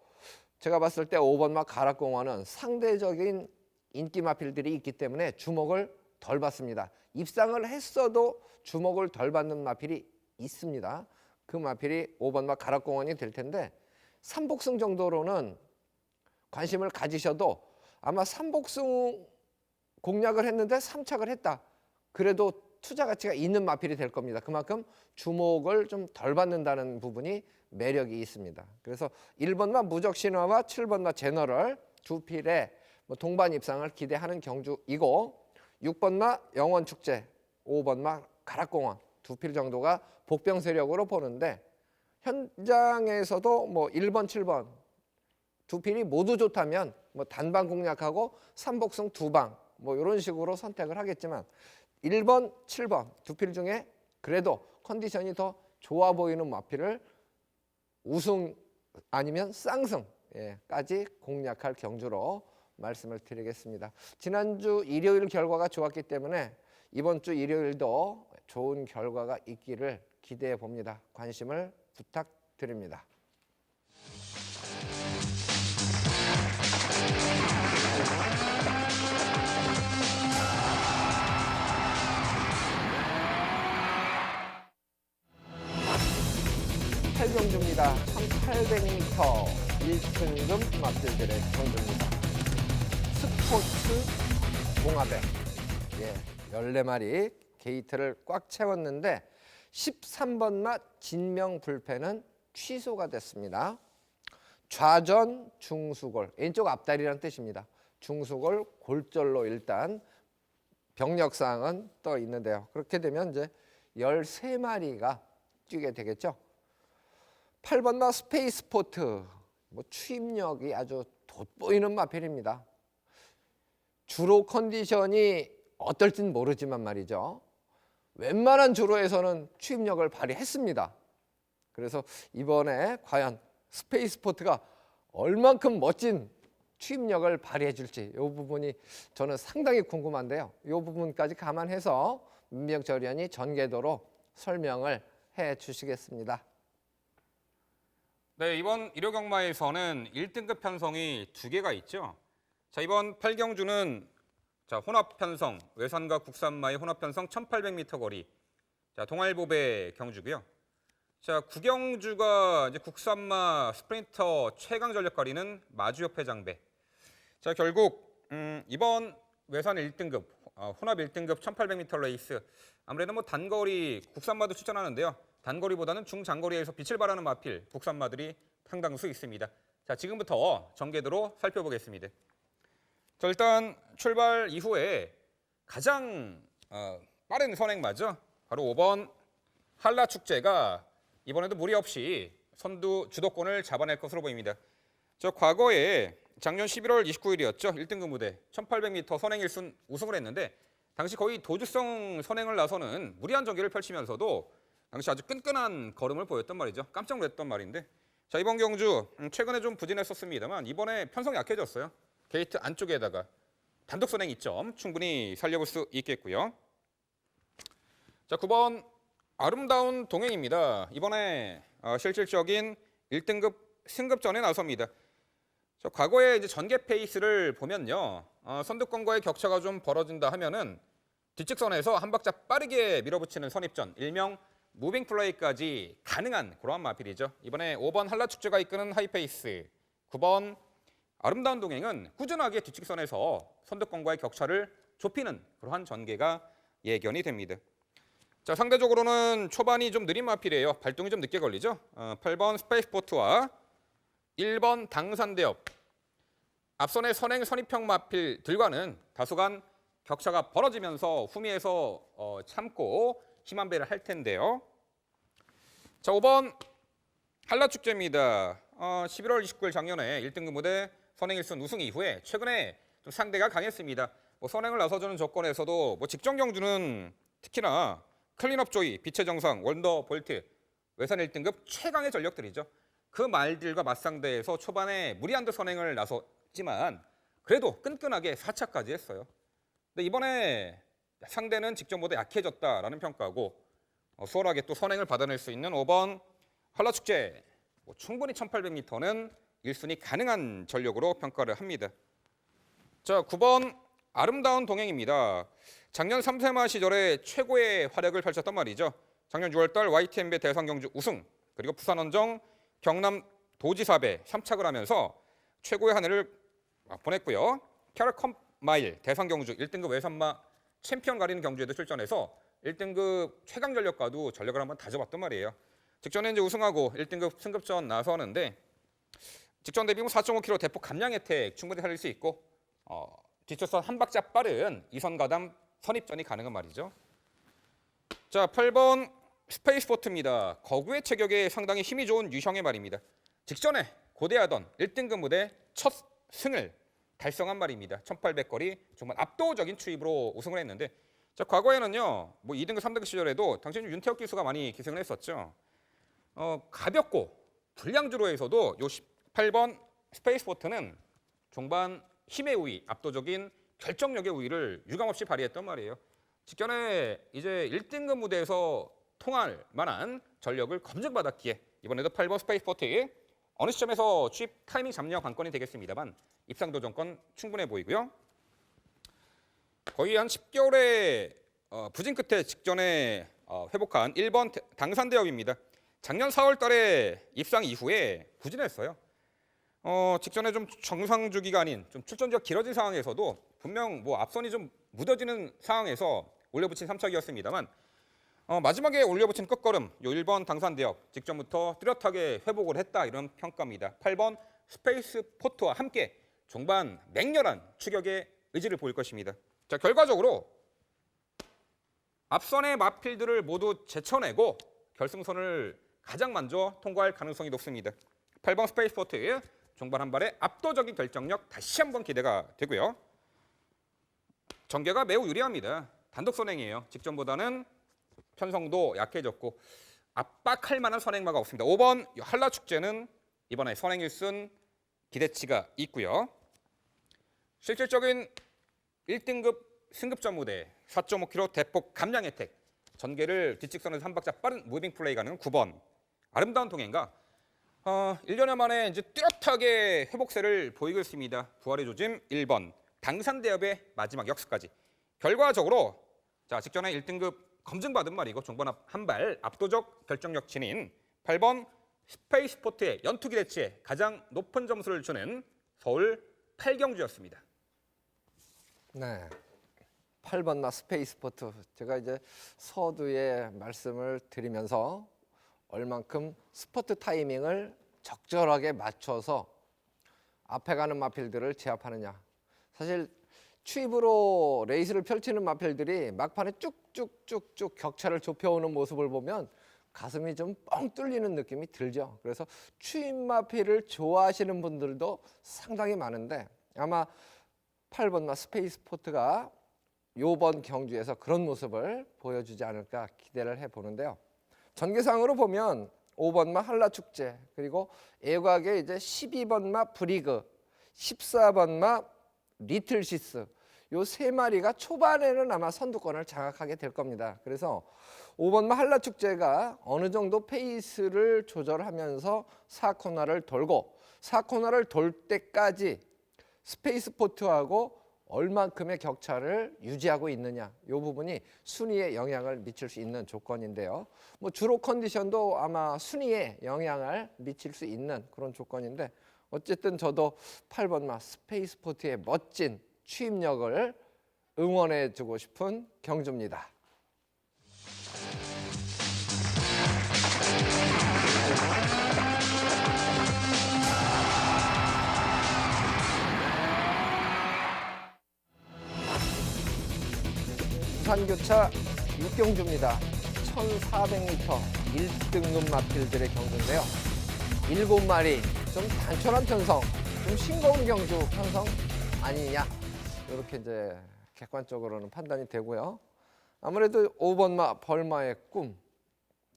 [SPEAKER 1] 제가 봤을 때 5번마 가락공원은 상대적인 인기 마필들이 있기 때문에 주목을 덜 받습니다. 입상을 했어도 주목을 덜 받는 마필이 있습니다. 그 마필이 5번마 가락공원이 될 텐데 3복승 정도로는 관심을 가지셔도 아마 3복승 공략을 했는데 3착을 했다. 그래도 투자 가치가 있는 마필이 될 겁니다. 그만큼 주목을 좀 덜 받는다는 부분이 매력이 있습니다. 그래서 1번마 무적신화와 7번마 제너럴 두 필의 동반 입상을 기대하는 경주이고 6번마 영원축제, 5번마 가락공원 두 필 정도가 복병 세력으로 보는데 현장에서도 1번, 7번 두 필이 모두 좋다면 단방 공략하고 3복승 2방 이런 식으로 선택을 하겠지만 1번, 7번 두 필 중에 그래도 컨디션이 더 좋아 보이는 마필을 우승 아니면 쌍승까지 공략할 경주로 말씀을 드리겠습니다. 지난주 일요일 결과가 좋았기 때문에 이번 주 일요일도 좋은 결과가 있기를 기대해 봅니다. 관심을 부탁드립니다. 경주입니다. 1800m 1등급 마필들의 경주입니다. 스포츠 봉합에 14마리 게이트를 꽉 채웠는데 13번마 진명불패는 취소가 됐습니다. 좌전 중수골, 왼쪽 앞다리라는 뜻입니다. 중수골 골절로 일단 병력상은 떠 있는데요. 그렇게 되면 이제 13마리가 뛰게 되겠죠. 8번마 스페이스포트, 뭐 추임력이 아주 돋보이는 마필입니다. 주로 컨디션이 어떨진 모르지만 말이죠. 웬만한 주로에서는 추임력을 발휘했습니다. 그래서 이번에 과연 스페이스포트가 얼만큼 멋진 추임력을 발휘해 줄지 이 부분이 저는 상당히 궁금한데요. 이 부분까지 감안해서 민병철위원이 전개도로 설명을 해 주시겠습니다.
[SPEAKER 2] 네, 이번 일요경마에서는 1등급 편성이 2개가 있죠. 자, 이번 8경주는 자, 혼합 편성, 외산과 국산마의 혼합 편성 1800m 거리. 자, 동알보배 경주고요. 자, 9경주가 이제 국산마 스프린터 최강 전력거리는 마주협회 장배. 자, 결국 이번 외산 1등급, 혼합 1등급 1800m 레이스 아무래도 뭐 단거리 국산마도 추천하는데요. 단거리보다는 중장거리에서 빛을 발하는 마필 국산마들이 상당수 있습니다. 자, 지금부터 전개도로 살펴보겠습니다. 자, 일단 출발 이후에 가장 빠른 선행마죠. 바로 5번 한라축제가 이번에도 무리 없이 선두 주도권을 잡아낼 것으로 보입니다. 저 과거에 작년 11월 29일이었죠. 1등급 무대 1800m 선행 1순 우승을 했는데 당시 거의 도주성 선행을 나서는 무리한 전개를 펼치면서도 당시 아주 끈끈한 걸음을 보였단 말이죠. 깜짝 놀랐던 말인데 자, 이번 경주 최근에 좀 부진했었습니다만 이번에 편성이 약해졌어요. 게이트 안쪽에다가 단독 선행 2점 충분히 살려볼 수 있겠고요. 자, 9번 아름다운 동행입니다. 이번에 실질적인 1등급 승급전에 나섭니다. 자, 과거에 이제 전개 페이스를 보면요. 선두권과의 격차가 좀 벌어진다 하면은 뒷직선에서 한 박자 빠르게 밀어붙이는 선입전, 일명 무빙 플레이까지 가능한 그러한 마필이죠. 이번에 5번 한라축제가 이끄는 하이페이스, 9번 아름다운 동행은 꾸준하게 뒷직선에서 선두권과의 격차를 좁히는 그러한 전개가 예견이 됩니다. 자, 상대적으로는 초반이 좀 느린 마필이에요. 발동이 좀 늦게 걸리죠. 8번 스페이스포트와 1번 당산대업. 앞선의 선행 선입형 마필들과는 다소간 격차가 벌어지면서 후미에서 참고 힘한 배를 할 텐데요. 자, 5번 한라축제입니다. 11월 29일 작년에 1등급 무대 선행 1순 우승 이후에 최근에 좀 상대가 강했습니다. 뭐 선행을 나서주는 조건에서도 뭐 직전 경주는 특히나 클린업 조이, 빛의 정상, 원더 볼트, 외산 1등급 최강의 전력들이죠. 그 말들과 맞상대해서 초반에 무리한 듯 선행을 나섰지만 그래도 끈끈하게 4차까지 했어요. 근데 이번에 상대는 직전보다 약해졌다라는 평가고 수월하게 또 선행을 받아낼 수 있는 5번 한라축제 충분히 1800m는 1순위 가능한 전력으로 평가를 합니다. 자, 9번 아름다운 동행입니다. 작년 3세마 시절에 최고의 활약을 펼쳤단 말이죠. 작년 6월달 YTN배 대상경주 우승, 그리고 부산원정 경남 도지사배 3착을 하면서 최고의 한 해를 보냈고요. 캐럴컴 마일 대상경주 1등급 외산마 챔피언 가리는 경주에도 출전해서 1등급 최강 전력과도 전력을 한번 다져봤단 말이에요. 직전에 이제 우승하고 1등급 승급전 나서는데 직전 대비 4.5km 대폭 감량 혜택 충분히 살릴 수 있고 뒤쳐서 한 박자 빠른 이선 가담 선입전이 가능한 말이죠. 자, 8번 스페이스포트입니다. 거구의 체격에 상당히 힘이 좋은 유형의 말입니다. 직전에 고대하던 1등급 무대 첫 승을 달성한 말입니다. 1800거리 정말 압도적인 추입으로 우승을 했는데 자, 과거에는요. 뭐 2등급, 3등급 시절에도 당시 윤태혁 기수가 많이 기승을 했었죠. 가볍고 불량주로에서도 요 18번 스페이스포트는 종반 힘의 우위, 압도적인 결정력의 우위를 유감없이 발휘했단 말이에요. 직전에 이제 1등급 무대에서 통할 만한 전력을 검증받았기에 이번에도 8번 스페이스포트 어느 시점에서 취입 타이밍 잡냐 관건이 되겠습니다만 입상 도전권 충분해 보이고요. 거의 한 10개월의 부진 끝에 직전에 회복한 1번 당산대역입니다. 작년 4월 달에 입상 이후에 부진했어요. 직전에 좀 정상 주기가 아닌 좀 출전지가 길어진 상황에서도 분명 뭐 앞선이 좀 무뎌지는 상황에서 올려붙인 3착이었습니다만 마지막에 올려붙인 끝걸음 요 1번 당산대역 직전부터 뚜렷하게 회복을 했다 이런 평가입니다. 8번 스페이스 포트와 함께 종반 맹렬한 추격의 의지를 보일 것입니다. 자, 결과적으로 앞선의 마필들을 모두 제쳐내고 결승선을 가장 먼저 통과할 가능성이 높습니다. 8번 스페이스포트 종반 한 발의 압도적인 결정력 다시 한번 기대가 되고요. 전개가 매우 유리합니다. 단독 선행이에요. 직전보다는 편성도 약해졌고 압박할 만한 선행마가 없습니다. 5번 한라축제는 이번에 선행 1순 기대치가 있고요. 실질적인 1등급 승급전 무대 4.5km 대폭 감량 혜택 전개를 뒷직선에서 한 박자 빠른 무빙 플레이 가는 9번 아름다운 동행가 1년여 만에 이제 뚜렷하게 회복세를 보이고 있습니다. 부활의 조짐 1번 당산대협의 마지막 역수까지 결과적으로 자 직전에 1등급 검증받은 말이고 종반 한 발 압도적 결정력 지닌 8번 스페이스포트의 연투 기대치에 가장 높은 점수를 주는 서울 8경주였습니다.
[SPEAKER 1] 네. 8번 나 스페이스포트. 제가 이제 서두에 말씀을 드리면서 얼만큼 스포트 타이밍을 적절하게 맞춰서 앞에 가는 마필들을 제압하느냐. 사실 추입으로 레이스를 펼치는 마필들이 막판에 쭉쭉쭉쭉 격차를 좁혀오는 모습을 보면 가슴이 좀 뻥 뚫리는 느낌이 들죠. 그래서 추입 마필을 좋아하시는 분들도 상당히 많은데 아마 8번마 스페이스포트가 요번 경주에서 그런 모습을 보여주지 않을까 기대를 해보는데요. 전개상으로 보면 5번마 한라축제 그리고 애곽에 이제 12번마 브리그 14번마 리틀시스 요 세 마리가 초반에는 아마 선두권을 장악하게 될 겁니다. 그래서 5번마 한라축제가 어느 정도 페이스를 조절하면서 4코너를 돌고 4코너를 돌 때까지 스페이스포트하고 얼만큼의 격차를 유지하고 있느냐 이 부분이 순위에 영향을 미칠 수 있는 조건인데요. 뭐 주로 컨디션도 아마 순위에 영향을 미칠 수 있는 그런 조건인데 어쨌든 저도 8번마 스페이스포트의 멋진 추임력을 응원해주고 싶은 경주입니다. 부산교차 6경주입니다. 1400m 1등급 마필들의 경주인데요. 7마리 좀 단촐한 편성, 좀 싱거운 경주 편성 아니냐 이렇게 이제 객관적으로는 판단이 되고요. 아무래도 5번마 벌마의 꿈,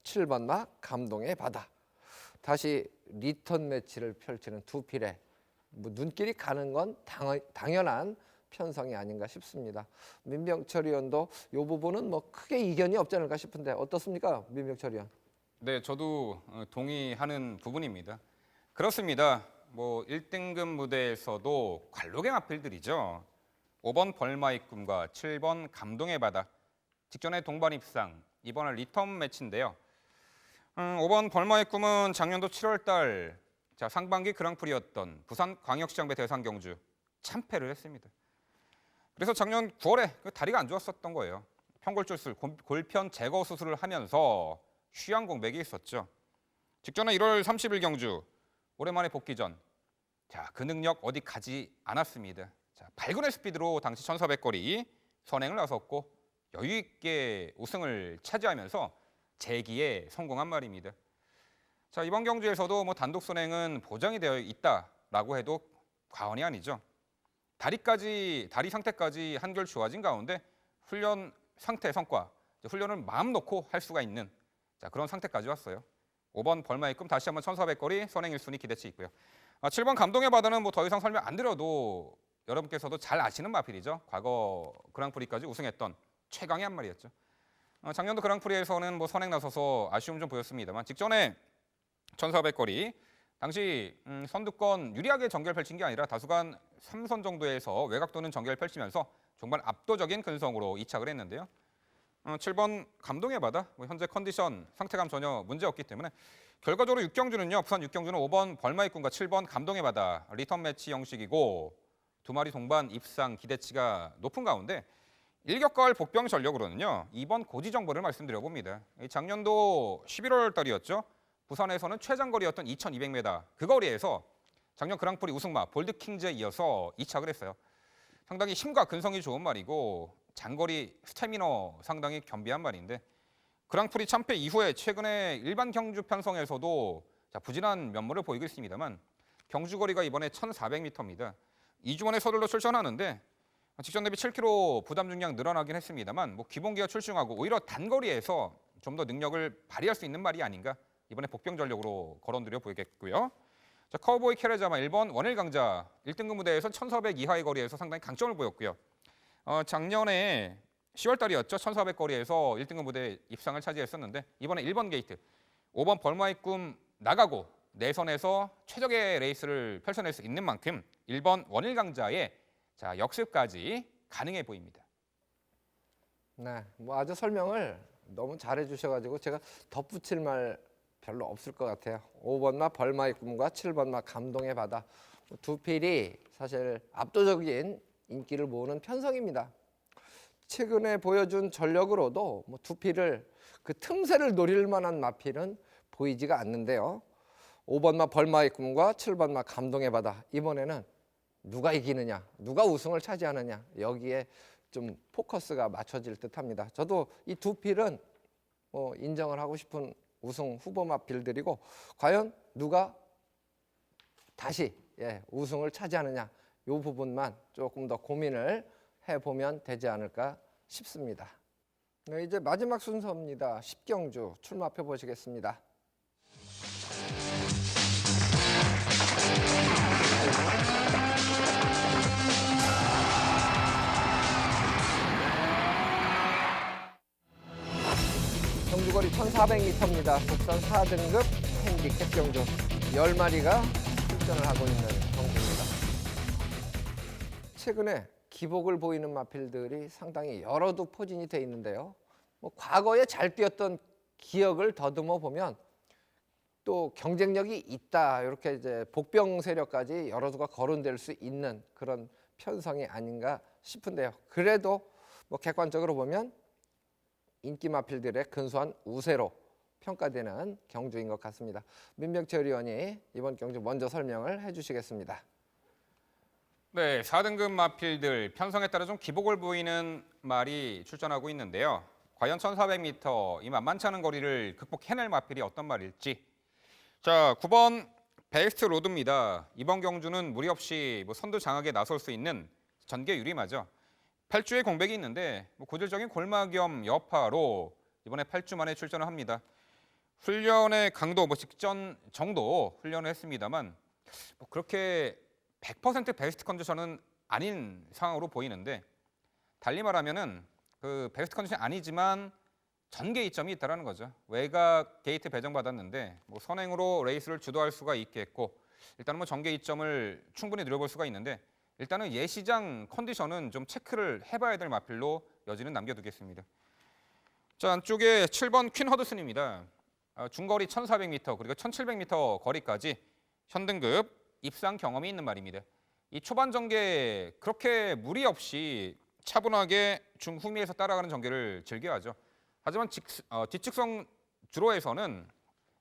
[SPEAKER 1] 7번마 감동의 바다. 다시 리턴 매치를 펼치는 두 필에 뭐 눈길이 가는 건 당연한 편성이 아닌가 싶습니다. 민병철 의원도 이 부분은 뭐 크게 이견이 없지 않을까 싶은데 어떻습니까, 민병철 의원?
[SPEAKER 2] 네, 저도 동의하는 부분입니다. 그렇습니다. 뭐 1등급 무대에서도 관록의 마필들이죠. 5번 벌마의 꿈과 7번 감동의 바다. 직전에 동반 입상, 이번은 리턴 매치인데요. 5번 벌마의 꿈은 작년도 7월 달 상반기 그랑프리였던 부산광역시장배 대상 경주 참패를 했습니다. 그래서 작년 9월에 다리가 안 좋았었던 거예요. 편골절술, 골편 제거 수술을 하면서 쉬한 공백이 있었죠. 직전에 1월 30일 경주 오랜만에 복귀 전 그 능력 어디 가지 않았습니다. 발군의 스피드로 당시 1400거리 선행을 나섰고 여유 있게 우승을 차지하면서 재기에 성공한 말입니다. 이번 경주에서도 뭐 단독 선행은 보장이 되어 있다라고 해도 과언이 아니죠. 다리 상태까지 한결 좋아진 가운데 훈련 상태 성과, 훈련을 마음 놓고 할 수가 있는 그런 상태까지 왔어요. 5번 벌마의 꿈 다시 한번 1400거리 선행 1순위 기대치 있고요. 7번 감동의 바다는 뭐 더 이상 설명 안 드려도 여러분께서도 잘 아시는 마필이죠. 과거 그랑프리까지 우승했던 최강의 한 마리였죠. 작년도 그랑프리에서는 뭐 선행 나서서 아쉬움 좀 보였습니다만 직전에 1400거리 당시 선두권 유리하게 전개를 펼친 게 아니라 다수간 3선 정도에서 외곽 도는 전개를 펼치면서 정말 압도적인 근성으로 이착을 했는데요. 7번 감동의 바다, 현재 컨디션, 상태감 전혀 문제 없기 때문에 결과적으로 6경주는요. 부산 6경주는 5번 벌마의 꿈과 7번 감동의 바다 리턴 매치 형식이고 두 마리 동반 입상 기대치가 높은 가운데 일격가을 복병 전력으로는요. 2번 고지 정보를 말씀드려봅니다. 작년도 11월 달이었죠. 부산에서는 최장거리였던 2200m 그 거리에서 작년 그랑프리 우승마 볼드킹즈에 이어서 이착을 했어요. 상당히 힘과 근성이 좋은 말이고 장거리 스태미너 상당히 겸비한 말인데 그랑프리 참패 이후에 최근에 일반 경주 편성에서도 부진한 면모를 보이고 있습니다만 경주 거리가 이번에 1,400m입니다. 2주 만에 서둘러 출전하는데 직전 대비 7km 부담 중량 늘어나긴 했습니다만 기본기가 출중하고 오히려 단거리에서 좀 더 능력을 발휘할 수 있는 말이 아닌가 이번에 복병 전력으로 거론드려 보이겠고요. 자, 카우보이 캐레자마 1번 원일 강자 1등급 무대에서 1,400 이하의 거리에서 상당히 강점을 보였고요. 작년에 10월 달이었죠. 1,400 거리에서 1등급 무대 입상을 차지했었는데 이번에 1번 게이트 5번 벌마의 꿈 나가고 내선에서 최적의 레이스를 펼쳐낼 수 있는 만큼 1번 원일 강자의 역습까지 가능해 보입니다.
[SPEAKER 1] 네, 아주 설명을 너무 잘해 주셔가지고 제가 덧붙일 말 별로 없을 것 같아요. 5번마 벌마의 꿈과 7번마 감동의 바다 두 필이 사실 압도적인 인기를 모으는 편성입니다. 최근에 보여준 전력으로도 두 필을 그 틈새를 노릴 만한 마필은 보이지가 않는데요. 5번마 벌마의 꿈과 7번마 감동의 바다 이번에는 누가 이기느냐, 누가 우승을 차지하느냐 여기에 좀 포커스가 맞춰질 듯합니다. 저도 이 두 필은 인정을 하고 싶은 우승 후보 마필들이고 과연 누가 다시 우승을 차지하느냐 이 부분만 조금 더 고민을 해보면 되지 않을까 싶습니다. 네, 이제 마지막 순서입니다. 10경주 출마표 보시겠습니다. 경주거리 1,400m입니다. 국산 4등급 핸디캡 경주 10마리가 출전을 하고 있는 경주입니다. 최근에 기복을 보이는 마필들이 상당히 여러도 포진이 돼 있는데요. 과거에 잘 뛰었던 기억을 더듬어 보면 또 경쟁력이 있다 이렇게 이제 복병 세력까지 여러도가 거론될 수 있는 그런 편성이 아닌가 싶은데요. 그래도 객관적으로 보면 인기 마필들의 근소한 우세로 평가되는 경주인 것 같습니다. 민병철 의원이 이번 경주 먼저 설명을 해주시겠습니다.
[SPEAKER 2] 네, 4등급 마필들 편성에 따라 좀 기복을 보이는 말이 출전하고 있는데요. 과연 1,400m 이 만만치 않은 거리를 극복해낼 마필이 어떤 말일지. 자, 9번 베스트 로드입니다. 이번 경주는 무리 없이 선두 장악에 나설 수 있는 전개 유리마죠. 8주의 공백이 있는데 고질적인 골마 겸 여파로 이번에 8주 만에 출전을 합니다. 훈련의 강도 직전 정도 훈련을 했습니다만 그렇게 100% 베스트 컨디션은 아닌 상황으로 보이는데 달리 말하면은 그 베스트 컨디션이 아니지만 전개 이점이 있다라는 거죠. 외곽 게이트 배정받았는데 선행으로 레이스를 주도할 수가 있겠고 일단은 전개 이점을 충분히 누려볼 수가 있는데 일단은 예시장 컨디션은 좀 체크를 해봐야 될 마필로 여지는 남겨두겠습니다. 자, 안쪽에 7번 퀸 허드슨입니다. 중거리 1,400m 그리고 1,700m 거리까지 현등급 입상 경험이 있는 말입니다. 이 초반 전개 그렇게 무리 없이 차분하게 중후미에서 따라가는 전개를 즐겨하죠. 하지만 뒤측성 주로에서는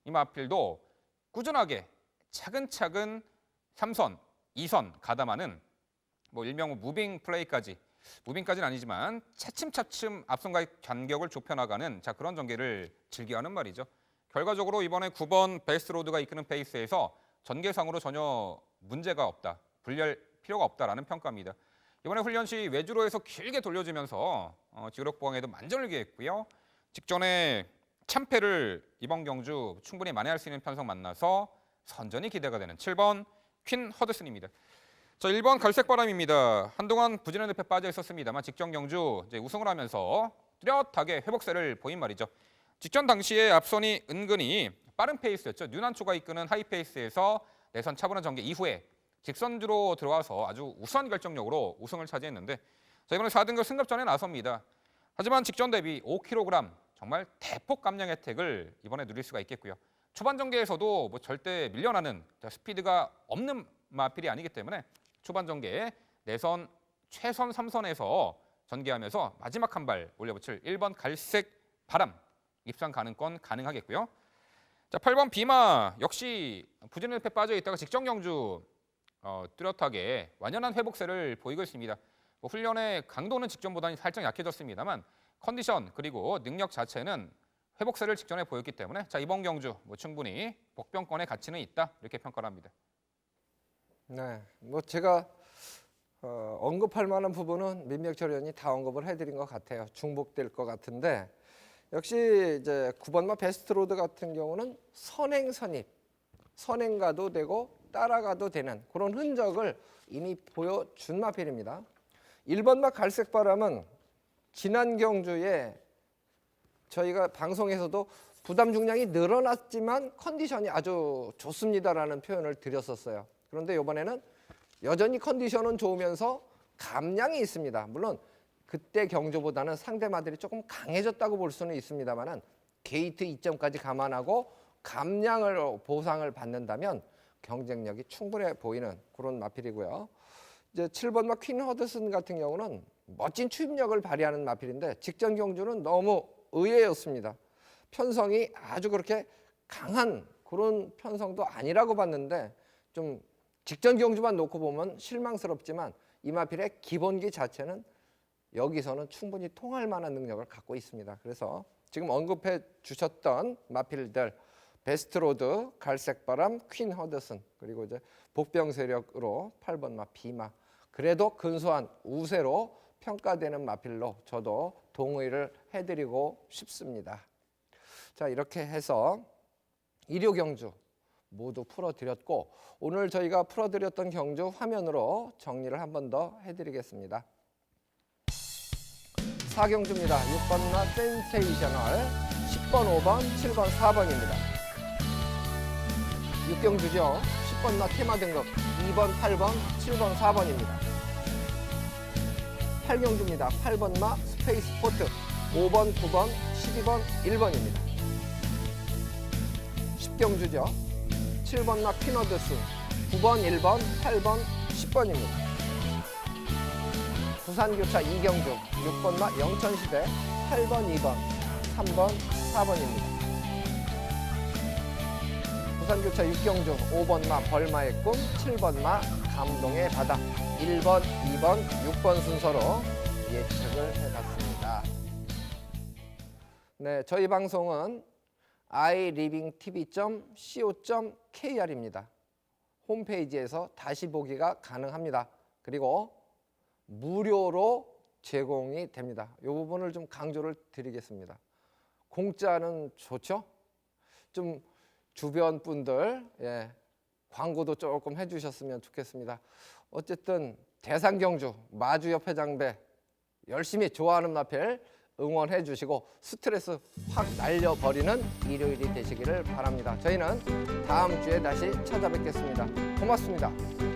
[SPEAKER 2] 이 마필도 꾸준하게 차근차근 3선, 2선 가담하는 일명 무빙 플레이까지 무빙까지는 아니지만 차츰차츰 앞선과의 간격을 좁혀나가는 그런 전개를 즐겨하는 말이죠. 결과적으로 이번에 9번 베스트 로드가 이끄는 페이스에서 전개상으로 전혀 문제가 없다, 불리할 필요가 없다라는 평가입니다. 이번에 훈련 시 외주로에서 길게 돌려주면서 지구력 보강에도 만전을 기했고요. 직전에 참패를 이번 경주 충분히 만회할 수 있는 편성 만나서 선전이 기대가 되는 7번 퀸 허드슨입니다. 자, 1번 갈색바람입니다. 한동안 부진한 늪에 빠져 있었습니다만 직전 경주 우승을 하면서 뚜렷하게 회복세를 보인 말이죠. 직전 당시에 앞선이 은근히 빠른 페이스였죠. 뉴난초가 이끄는 하이 페이스에서 내선 차분한 전개 이후에 직선주로 들어와서 아주 우수한 결정력으로 우승을 차지했는데 이번에 4등급 승급전에 나섭니다. 하지만 직전 대비 5kg 정말 대폭 감량 혜택을 이번에 누릴 수가 있겠고요. 초반 전개에서도 절대 밀려나는 스피드가 없는 마필이 아니기 때문에 초반 전개에 내선 최선 3선에서 전개하면서 마지막 한 발 올려붙일 1번 갈색 바람 입상 가능권 가능하겠고요. 자, 8번 비마 역시 부진의 늪에 빠져 있다가 직전 경주 뚜렷하게 완연한 회복세를 보이고 있습니다. 뭐 훈련의 강도는 직전보다는 살짝 약해졌습니다만 컨디션 그리고 능력 자체는 회복세를 직전에 보였기 때문에 자 이번 경주 뭐 충분히 복병권의 가치는 있다 이렇게 평가를 합니다.
[SPEAKER 1] 네, 뭐 제가 언급할 만한 부분은 민병철 의원이 다 언급을 해드린 것 같아요. 중복될 것 같은데 역시 이제 9번마 베스트로드 같은 경우는 선행 선입, 선행가도 되고 따라가도 되는 그런 흔적을 이미 보여준 마필입니다. 1번마 갈색바람은 지난 경주에 저희가 방송에서도 부담 중량이 늘어났지만 컨디션이 아주 좋습니다라는 표현을 드렸었어요. 그런데 이번에는 여전히 컨디션은 좋으면서 감량이 있습니다. 물론 그때 경주보다는 상대마들이 조금 강해졌다고 볼 수는 있습니다만 게이트 이점까지 감안하고 감량을 보상을 받는다면 경쟁력이 충분해 보이는 그런 마필이고요. 이제 7번마 퀸 허드슨 같은 경우는 멋진 추임력을 발휘하는 마필인데 직전 경주는 너무 의외였습니다. 편성이 아주 그렇게 강한 그런 편성도 아니라고 봤는데 좀 직전 경주만 놓고 보면 실망스럽지만 이 마필의 기본기 자체는 여기서는 충분히 통할 만한 능력을 갖고 있습니다. 그래서 지금 언급해 주셨던 마필들 베스트로드, 갈색바람, 퀸 허드슨 그리고 이제 복병 세력으로 8번마 비마 그래도 근소한 우세로 평가되는 마필로 저도 동의를 해드리고 싶습니다. 자 이렇게 해서 1호 경주 모두 풀어드렸고 오늘 저희가 풀어드렸던 경주 화면으로 정리를 한 번 더 해드리겠습니다. 4경주입니다. 6번마 센세이셔널, 10번, 5번, 7번, 4번입니다. 6경주죠. 10번마 테마 등급, 2번, 8번, 7번, 4번입니다. 8경주입니다. 8번마 스페이스 포트, 5번, 9번, 12번, 1번입니다. 10경주죠. 7번마 퀸허드슨, 9번, 1번, 8번, 10번입니다. 부산교차 2경주, 6번마 영천시대, 8번, 2번, 3번, 4번입니다. 부산교차 6경주, 5번마 벌마의 꿈, 7번마 감동의 바다, 1번, 2번, 6번 순서로 예측을 해봤습니다. 네, 저희 방송은 ilivingtv.co.kr입니다. 홈페이지에서 다시 보기가 가능합니다. 그리고 무료로 제공이 됩니다. 이 부분을 좀 강조를 드리겠습니다. 공짜는 좋죠? 좀 주변 분들 광고도 조금 해주셨으면 좋겠습니다. 어쨌든 대상경주 마주협회장배 열심히 좋아하는 마필 응원해 주시고 스트레스 확 날려버리는 일요일이 되시기를 바랍니다. 저희는 다음 주에 다시 찾아뵙겠습니다. 고맙습니다.